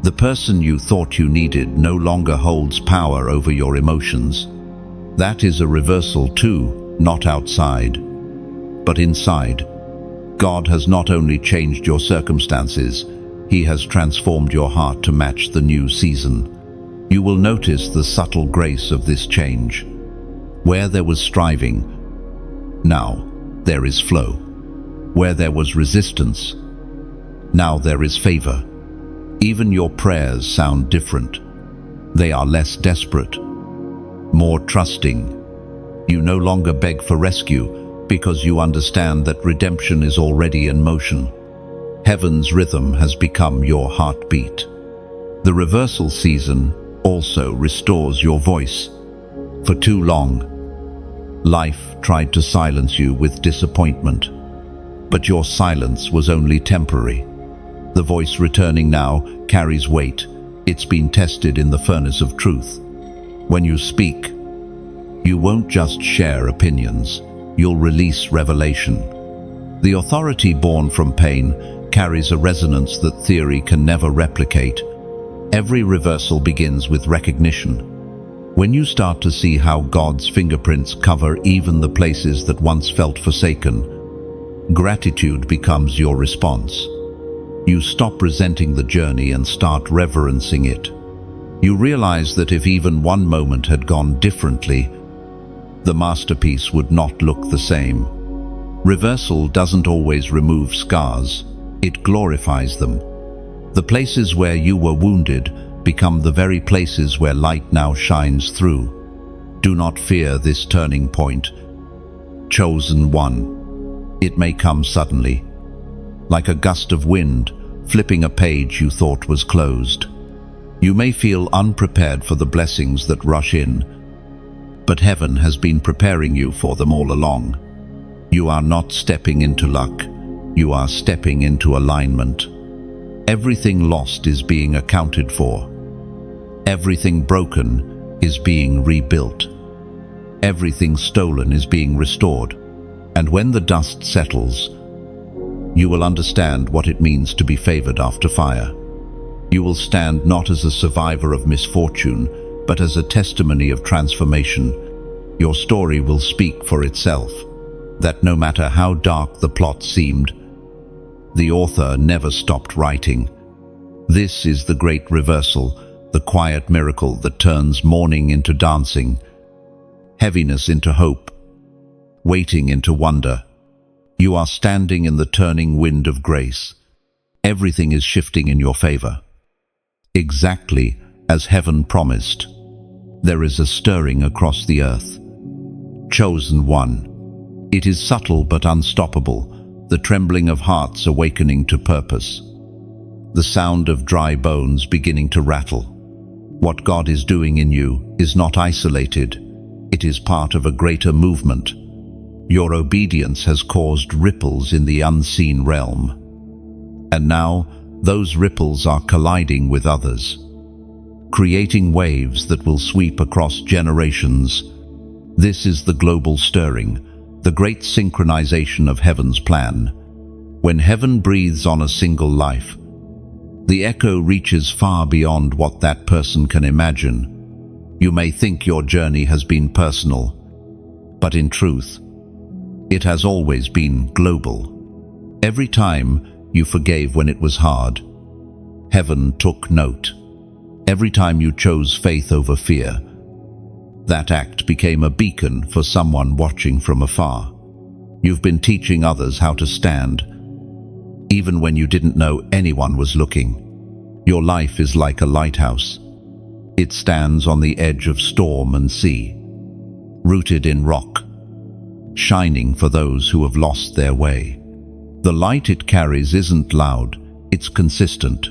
The person you thought you needed no longer holds power over your emotions. That is a reversal too, not outside, but inside. God has not only changed your circumstances, He has transformed your heart to match the new season. You will notice the subtle grace of this change. Where there was striving, now there is flow. Where there was resistance, now there is favor. Even your prayers sound different. They are less desperate, more trusting. You no longer beg for rescue because you understand that redemption is already in motion. Heaven's rhythm has become your heartbeat. The reversal season also restores your voice. For too long, life tried to silence you with disappointment, but your silence was only temporary. The voice returning now carries weight. It's been tested in the furnace of truth. When you speak, you won't just share opinions, you'll release revelation. The authority born from pain carries a resonance that theory can never replicate. Every reversal begins with recognition. When you start to see how God's fingerprints cover even the places that once felt forsaken, gratitude becomes your response. You stop resenting the journey and start reverencing it. You realize that if even one moment had gone differently, the masterpiece would not look the same. Reversal doesn't always remove scars, it glorifies them. The places where you were wounded become the very places where light now shines through. Do not fear this turning point. Chosen one. It may come suddenly, like a gust of wind, flipping a page you thought was closed. You may feel unprepared for the blessings that rush in, but heaven has been preparing you for them all along. You are not stepping into luck, you are stepping into alignment. Everything lost is being accounted for. Everything broken is being rebuilt. Everything stolen is being restored. And when the dust settles, you will understand what it means to be favored after fire. You will stand not as a survivor of misfortune, but as a testimony of transformation. Your story will speak for itself, that no matter how dark the plot seemed, the author never stopped writing. This is the great reversal, the quiet miracle that turns mourning into dancing, heaviness into hope, waiting into wonder. You are standing in the turning wind of grace. Everything is shifting in your favor. Exactly as heaven promised, there is a stirring across the earth. Chosen one. It is subtle but unstoppable, the trembling of hearts awakening to purpose. The sound of dry bones beginning to rattle. What God is doing in you is not isolated. It is part of a greater movement. Your obedience has caused ripples in the unseen realm. And now, those ripples are colliding with others, creating waves that will sweep across generations. This is the global stirring, the great synchronization of heaven's plan. When heaven breathes on a single life, the echo reaches far beyond what that person can imagine. You may think your journey has been personal, but in truth, it has always been global. Every time you forgave when it was hard, heaven took note. Every time you chose faith over fear, that act became a beacon for someone watching from afar. You've been teaching others how to stand, even when you didn't know anyone was looking. Your life is like a lighthouse. It stands on the edge of storm and sea, rooted in rock, shining for those who have lost their way. The light it carries isn't loud, it's consistent.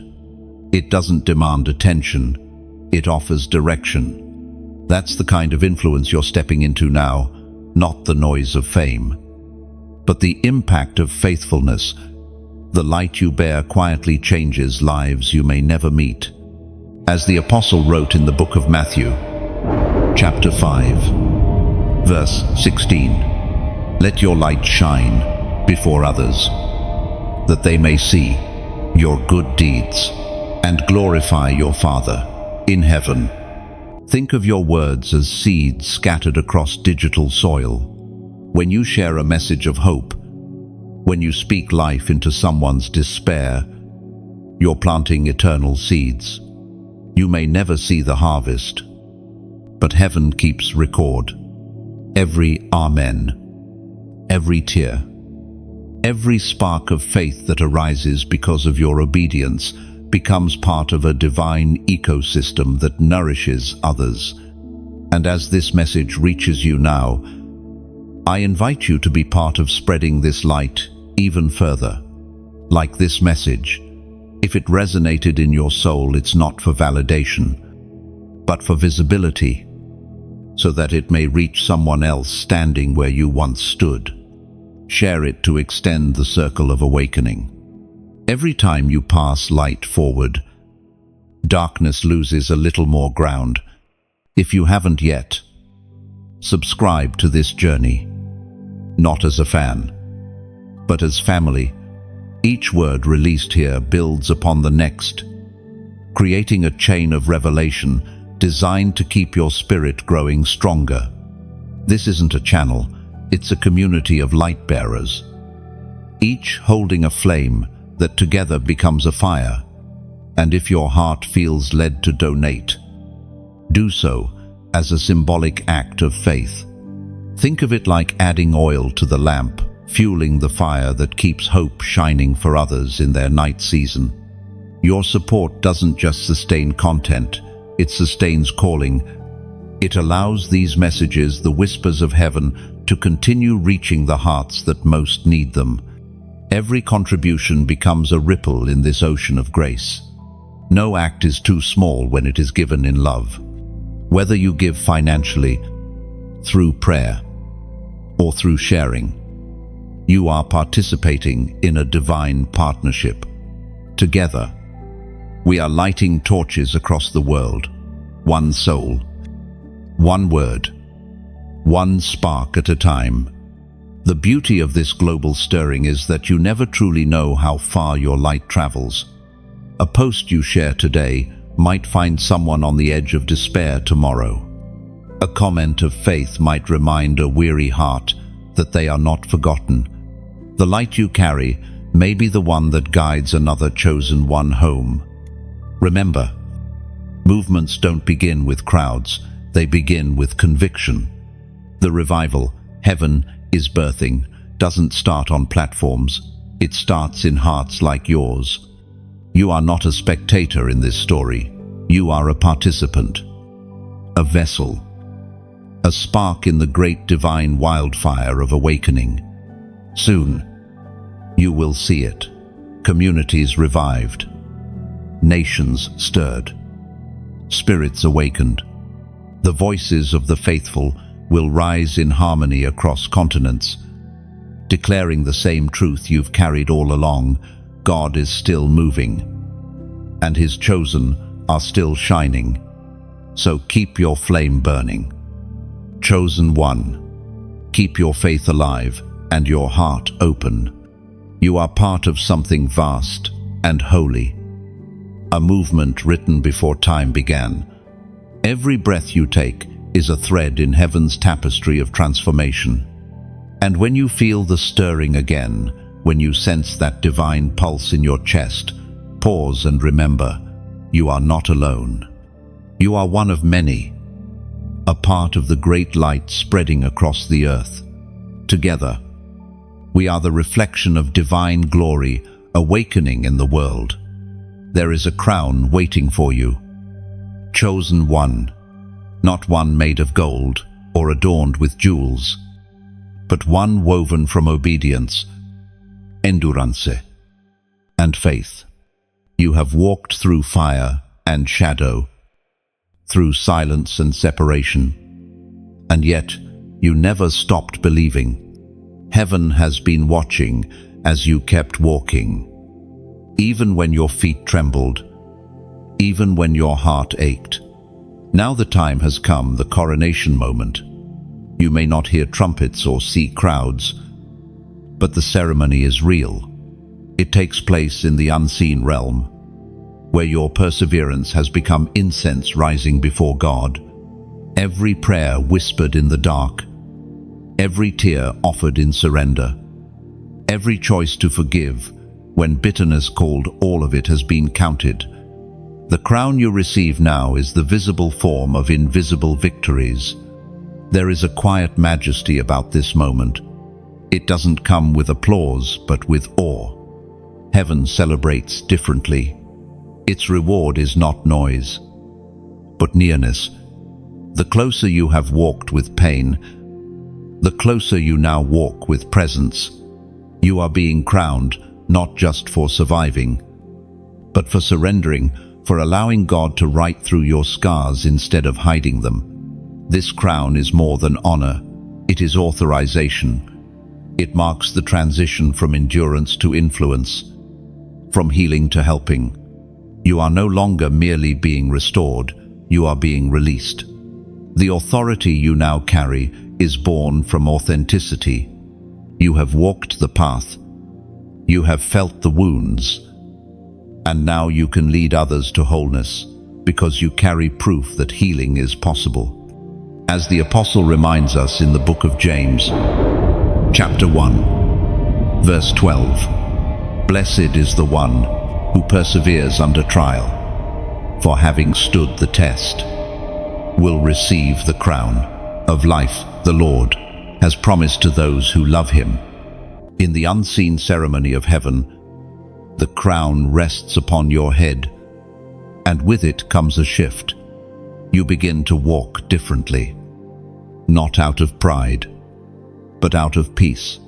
It doesn't demand attention, it offers direction. That's the kind of influence you're stepping into now, not the noise of fame, but the impact of faithfulness. The light you bear quietly changes lives you may never meet. As the Apostle wrote in the book of Matthew, chapter 5, verse 16, "Let your light shine before others, that they may see your good deeds and glorify your Father in heaven." Think of your words as seeds scattered across digital soil. When you share a message of hope, when you speak life into someone's despair, you're planting eternal seeds. You may never see the harvest, but heaven keeps record. Every amen, every tear, every spark of faith that arises because of your obedience becomes part of a divine ecosystem that nourishes others. And as this message reaches you now, I invite you to be part of spreading this light even further. Like this message, if it resonated in your soul, it's not for validation, but for visibility, so that it may reach someone else standing where you once stood. Share it to extend the circle of awakening. Every time you pass light forward, darkness loses a little more ground. If you haven't yet, subscribe to this journey, not as a fan, but as family. Each word released here builds upon the next, creating a chain of revelation designed to keep your spirit growing stronger. This isn't a channel, it's a community of light bearers, each holding a flame that together becomes a fire. And if your heart feels led to donate, do so as a symbolic act of faith. Think of it like adding oil to the lamp, fueling the fire that keeps hope shining for others in their night season. Your support doesn't just sustain content, it sustains calling. It allows these messages, the whispers of heaven, to continue reaching the hearts that most need them. Every contribution becomes a ripple in this ocean of grace. No act is too small when it is given in love. Whether you give financially, through prayer, or through sharing, you are participating in a divine partnership. Together, we are lighting torches across the world, one soul, one word, one spark at a time. The beauty of this global stirring is that you never truly know how far your light travels. A post you share today might find someone on the edge of despair tomorrow. A comment of faith might remind a weary heart that they are not forgotten. The light you carry may be the one that guides another chosen one home. Remember, movements don't begin with crowds, they begin with conviction. The revival heaven is birthing doesn't start on platforms, it starts in hearts like yours. You are not a spectator in this story, you are a participant, a vessel, a spark in the great divine wildfire of awakening. Soon, you will see it. Communities revived, nations stirred, spirits awakened. The voices of the faithful will rise in harmony across continents, declaring the same truth you've carried all along: God is still moving, and His chosen are still shining. So keep your flame burning. Chosen one, keep your faith alive and your heart open. You are part of something vast and holy, a movement written before time began. Every breath you take is a thread in heaven's tapestry of transformation. And when you feel the stirring again, when you sense that divine pulse in your chest, pause and remember, you are not alone. You are one of many, a part of the great light spreading across the earth. Together, we are the reflection of divine glory awakening in the world. There is a crown waiting for you. Chosen one, not one made of gold or adorned with jewels, but one woven from obedience, endurance, and faith. You have walked through fire and shadow, through silence and separation, and yet you never stopped believing. Heaven has been watching as you kept walking, even when your feet trembled, even when your heart ached. Now the time has come, the coronation moment. You may not hear trumpets or see crowds, but the ceremony is real. It takes place in the unseen realm, where your perseverance has become incense rising before God. Every prayer whispered in the dark, every tear offered in surrender, every choice to forgive when bitterness called, all of it has been counted. The crown you receive now is the visible form of invisible victories. There is a quiet majesty about this moment. It doesn't come with applause, but with awe. Heaven celebrates differently. Its reward is not noise, but nearness. The closer you have walked with pain, the closer you now walk with presence. You are being crowned, not just for surviving, but for surrendering, for allowing God to write through your scars instead of hiding them. This crown is more than honor, it is authorization. It marks the transition from endurance to influence, from healing to helping. You are no longer merely being restored, you are being released. The authority you now carry is born from authenticity. You have walked the path, you have felt the wounds, and now you can lead others to wholeness because you carry proof that healing is possible. As the Apostle reminds us in the book of James, chapter 1, verse 12, "Blessed is the one who perseveres under trial, for having stood the test, will receive the crown of life the Lord has promised to those who love Him." In the unseen ceremony of heaven, the crown rests upon your head, and with it comes a shift. You begin to walk differently, not out of pride, but out of peace.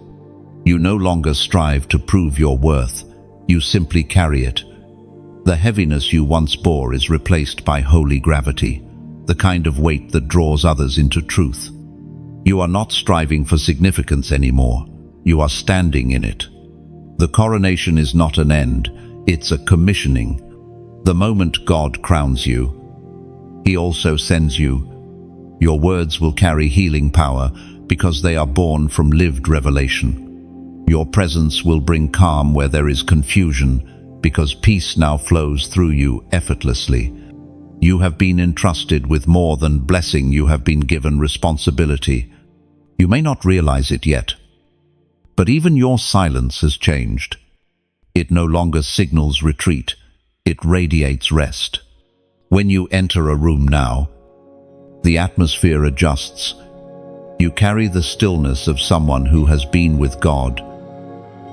You no longer strive to prove your worth, you simply carry it. The heaviness you once bore is replaced by holy gravity, the kind of weight that draws others into truth. You are not striving for significance anymore, you are standing in it. The coronation is not an end, it's a commissioning. The moment God crowns you, He also sends you. Your words will carry healing power, because they are born from lived revelation. Your presence will bring calm where there is confusion, because peace now flows through you effortlessly. You have been entrusted with more than blessing, you have been given responsibility. You may not realize it yet, but even your silence has changed. It no longer signals retreat, it radiates rest. When you enter a room now, the atmosphere adjusts. You carry the stillness of someone who has been with God,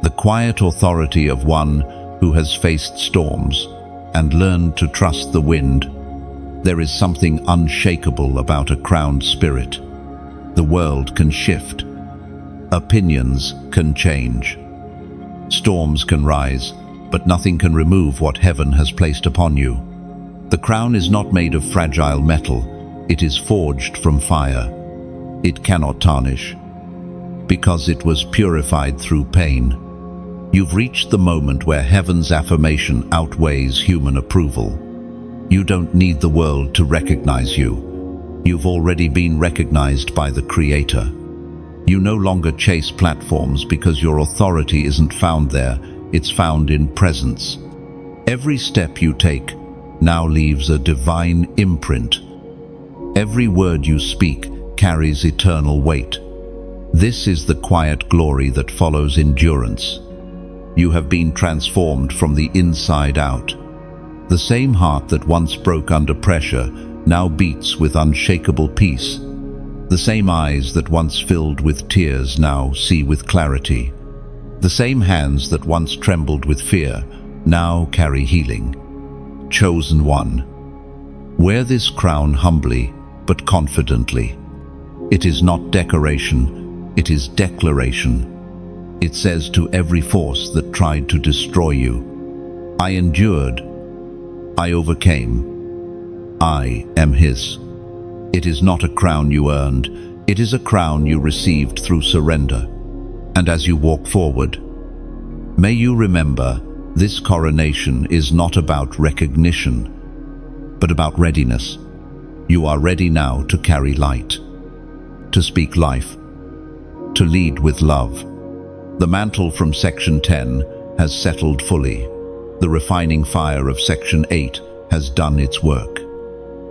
the quiet authority of one who has faced storms and learned to trust the wind. There is something unshakable about a crowned spirit. The world can shift. Opinions can change. Storms can rise, but nothing can remove what heaven has placed upon you. The crown is not made of fragile metal. It is forged from fire. It cannot tarnish, because it was purified through pain. You've reached the moment where heaven's affirmation outweighs human approval. You don't need the world to recognize you. You've already been recognized by the Creator. You no longer chase platforms because your authority isn't found there, it's found in presence. Every step you take now leaves a divine imprint. Every word you speak carries eternal weight. This is the quiet glory that follows endurance. You have been transformed from the inside out. The same heart that once broke under pressure now beats with unshakable peace. The same eyes that once filled with tears now see with clarity. The same hands that once trembled with fear now carry healing. Chosen one, wear this crown humbly but confidently. It is not decoration, it is declaration. It says to every force that tried to destroy you, I endured, I overcame, I am His. It is not a crown you earned, it is a crown you received through surrender. And as you walk forward, may you remember, this coronation is not about recognition, but about readiness. You are ready now to carry light, to speak life, to lead with love. The mantle from Section 10 has settled fully. The refining fire of Section 8 has done its work.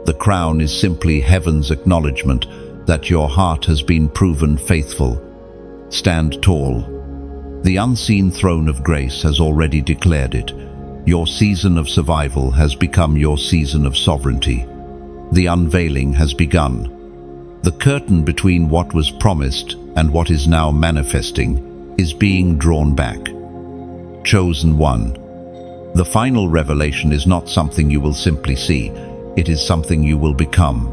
The crown is simply heaven's acknowledgement that your heart has been proven faithful. Stand tall. The unseen throne of grace has already declared it. Your season of survival has become your season of sovereignty. The unveiling has begun. The curtain between what was promised and what is now manifesting is being drawn back. Chosen one. The final revelation is not something you will simply see. It is something you will become.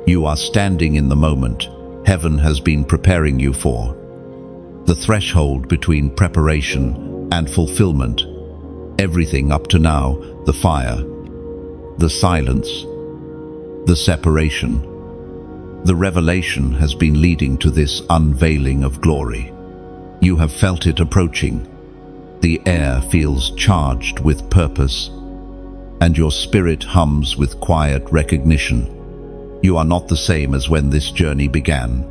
You are standing in the moment heaven has been preparing you for. The threshold between preparation and fulfillment. Everything up to now, the fire, the silence, the separation, the revelation has been leading to this unveiling of glory. You have felt it approaching. The air feels charged with purpose, and your spirit hums with quiet recognition. You are not the same as when this journey began.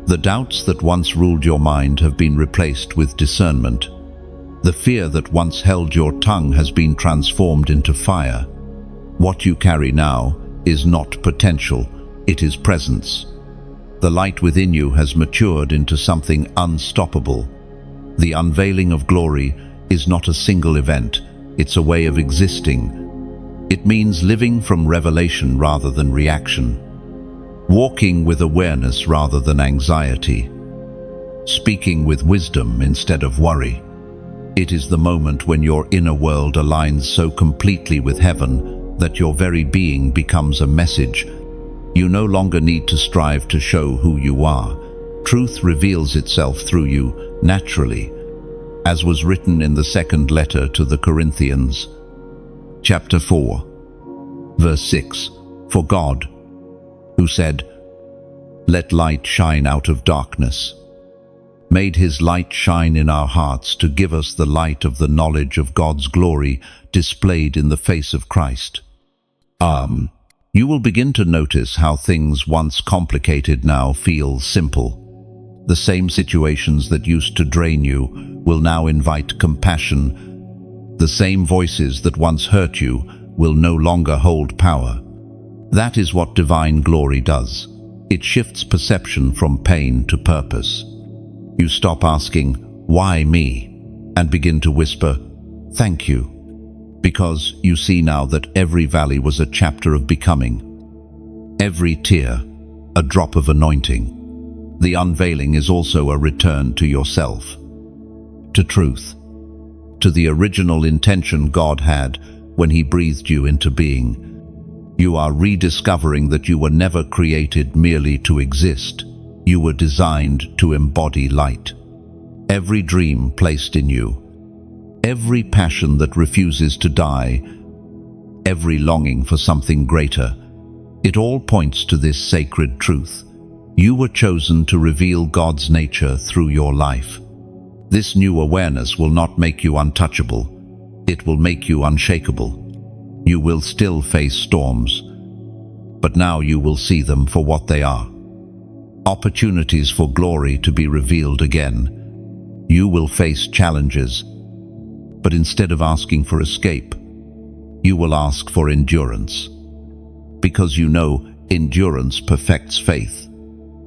The doubts that once ruled your mind have been replaced with discernment. The fear that once held your tongue has been transformed into fire. What you carry now is not potential, it is presence. The light within you has matured into something unstoppable. The unveiling of glory is not a single event, it's a way of existing. It means living from revelation rather than reaction. Walking with awareness rather than anxiety. Speaking with wisdom instead of worry. It is the moment when your inner world aligns so completely with heaven that your very being becomes a message. You no longer need to strive to show who you are. Truth reveals itself through you naturally, as was written in the second letter to the Corinthians, chapter 4, verse 6. For God, who said, "Let light shine out of darkness," made His light shine in our hearts to give us the light of the knowledge of God's glory displayed in the face of Christ. You will begin to notice how things once complicated now feel simple. The same situations that used to drain you will now invite compassion. The same voices that once hurt you will no longer hold power. That is what divine glory does. It shifts perception from pain to purpose. You stop asking, "Why me?" and begin to whisper, "Thank you," because you see now that every valley was a chapter of becoming. Every tear, a drop of anointing. The unveiling is also a return to yourself, to truth, to the original intention God had when He breathed you into being. You are rediscovering that you were never created merely to exist. You were designed to embody light. Every dream placed in you, every passion that refuses to die, every longing for something greater, it all points to this sacred truth. You were chosen to reveal God's nature through your life. This new awareness will not make you untouchable. It will make you unshakable. You will still face storms, but now you will see them for what they are. Opportunities for glory to be revealed again. You will face challenges, but instead of asking for escape, you will ask for endurance. Because you know endurance perfects faith.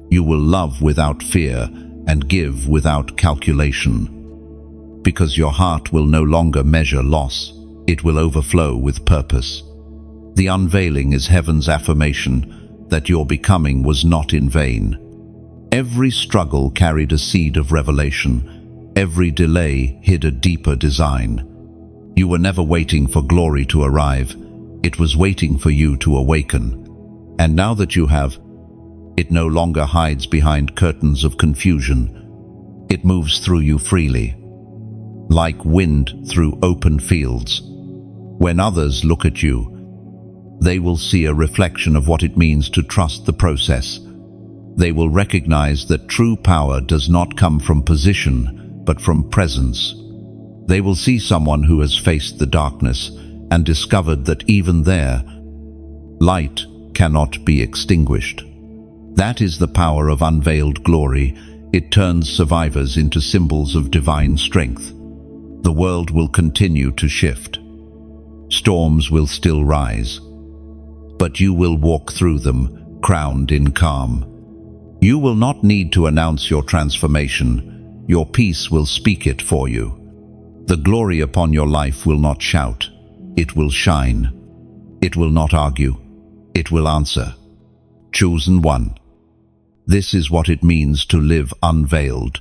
You will love without fear and give without calculation. Because your heart will no longer measure loss, it will overflow with purpose. The unveiling is heaven's affirmation that your becoming was not in vain. Every struggle carried a seed of revelation. Every delay hid a deeper design. You were never waiting for glory to arrive. It was waiting for you to awaken. And now that you have, it no longer hides behind curtains of confusion. It moves through you freely, like wind through open fields. When others look at you, they will see a reflection of what it means to trust the process. They will recognize that true power does not come from position, but from presence. They will see someone who has faced the darkness and discovered that even there, light cannot be extinguished. That is the power of unveiled glory. It turns survivors into symbols of divine strength. The world will continue to shift. Storms will still rise, but you will walk through them, crowned in calm. You will not need to announce your transformation. Your peace will speak it for you. The glory upon your life will not shout. It will shine. It will not argue. It will answer. Chosen one. This is what it means to live unveiled,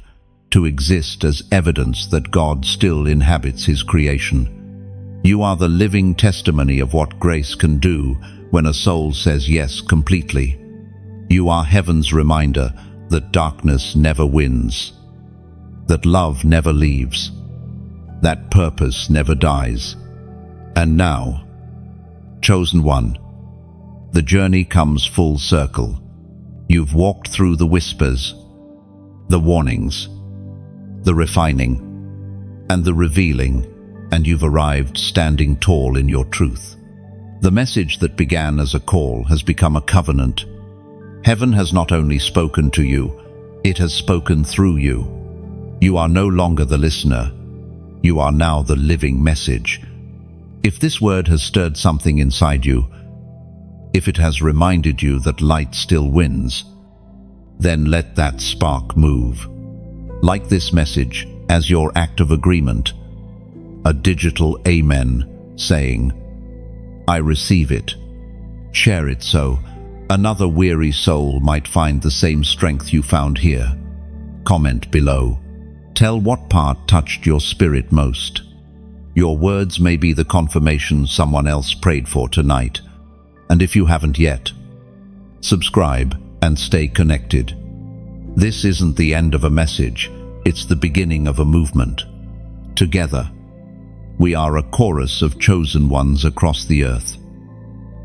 to exist as evidence that God still inhabits His creation. You are the living testimony of what grace can do when a soul says yes completely. You are heaven's reminder that darkness never wins, that love never leaves, that purpose never dies. And now, chosen one, the journey comes full circle. You've walked through the whispers, the warnings, the refining, and the revealing, and you've arrived standing tall in your truth. The message that began as a call has become a covenant. Heaven has not only spoken to you, it has spoken through you. You are no longer the listener. You are now the living message. If this word has stirred something inside you, if it has reminded you that light still wins, then let that spark move. Like this message as your act of agreement, a digital amen saying, I receive it. Share it so another weary soul might find the same strength you found here. Comment below. Tell what part touched your spirit most. Your words may be the confirmation someone else prayed for tonight. And if you haven't yet, subscribe and stay connected. This isn't the end of a message, it's the beginning of a movement. Together, we are a chorus of chosen ones across the earth,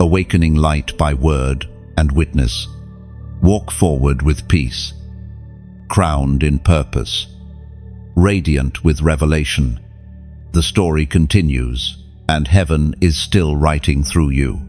awakening light by word and witness. Walk forward with peace, crowned in purpose, radiant with revelation. The story continues, and heaven is still writing through you.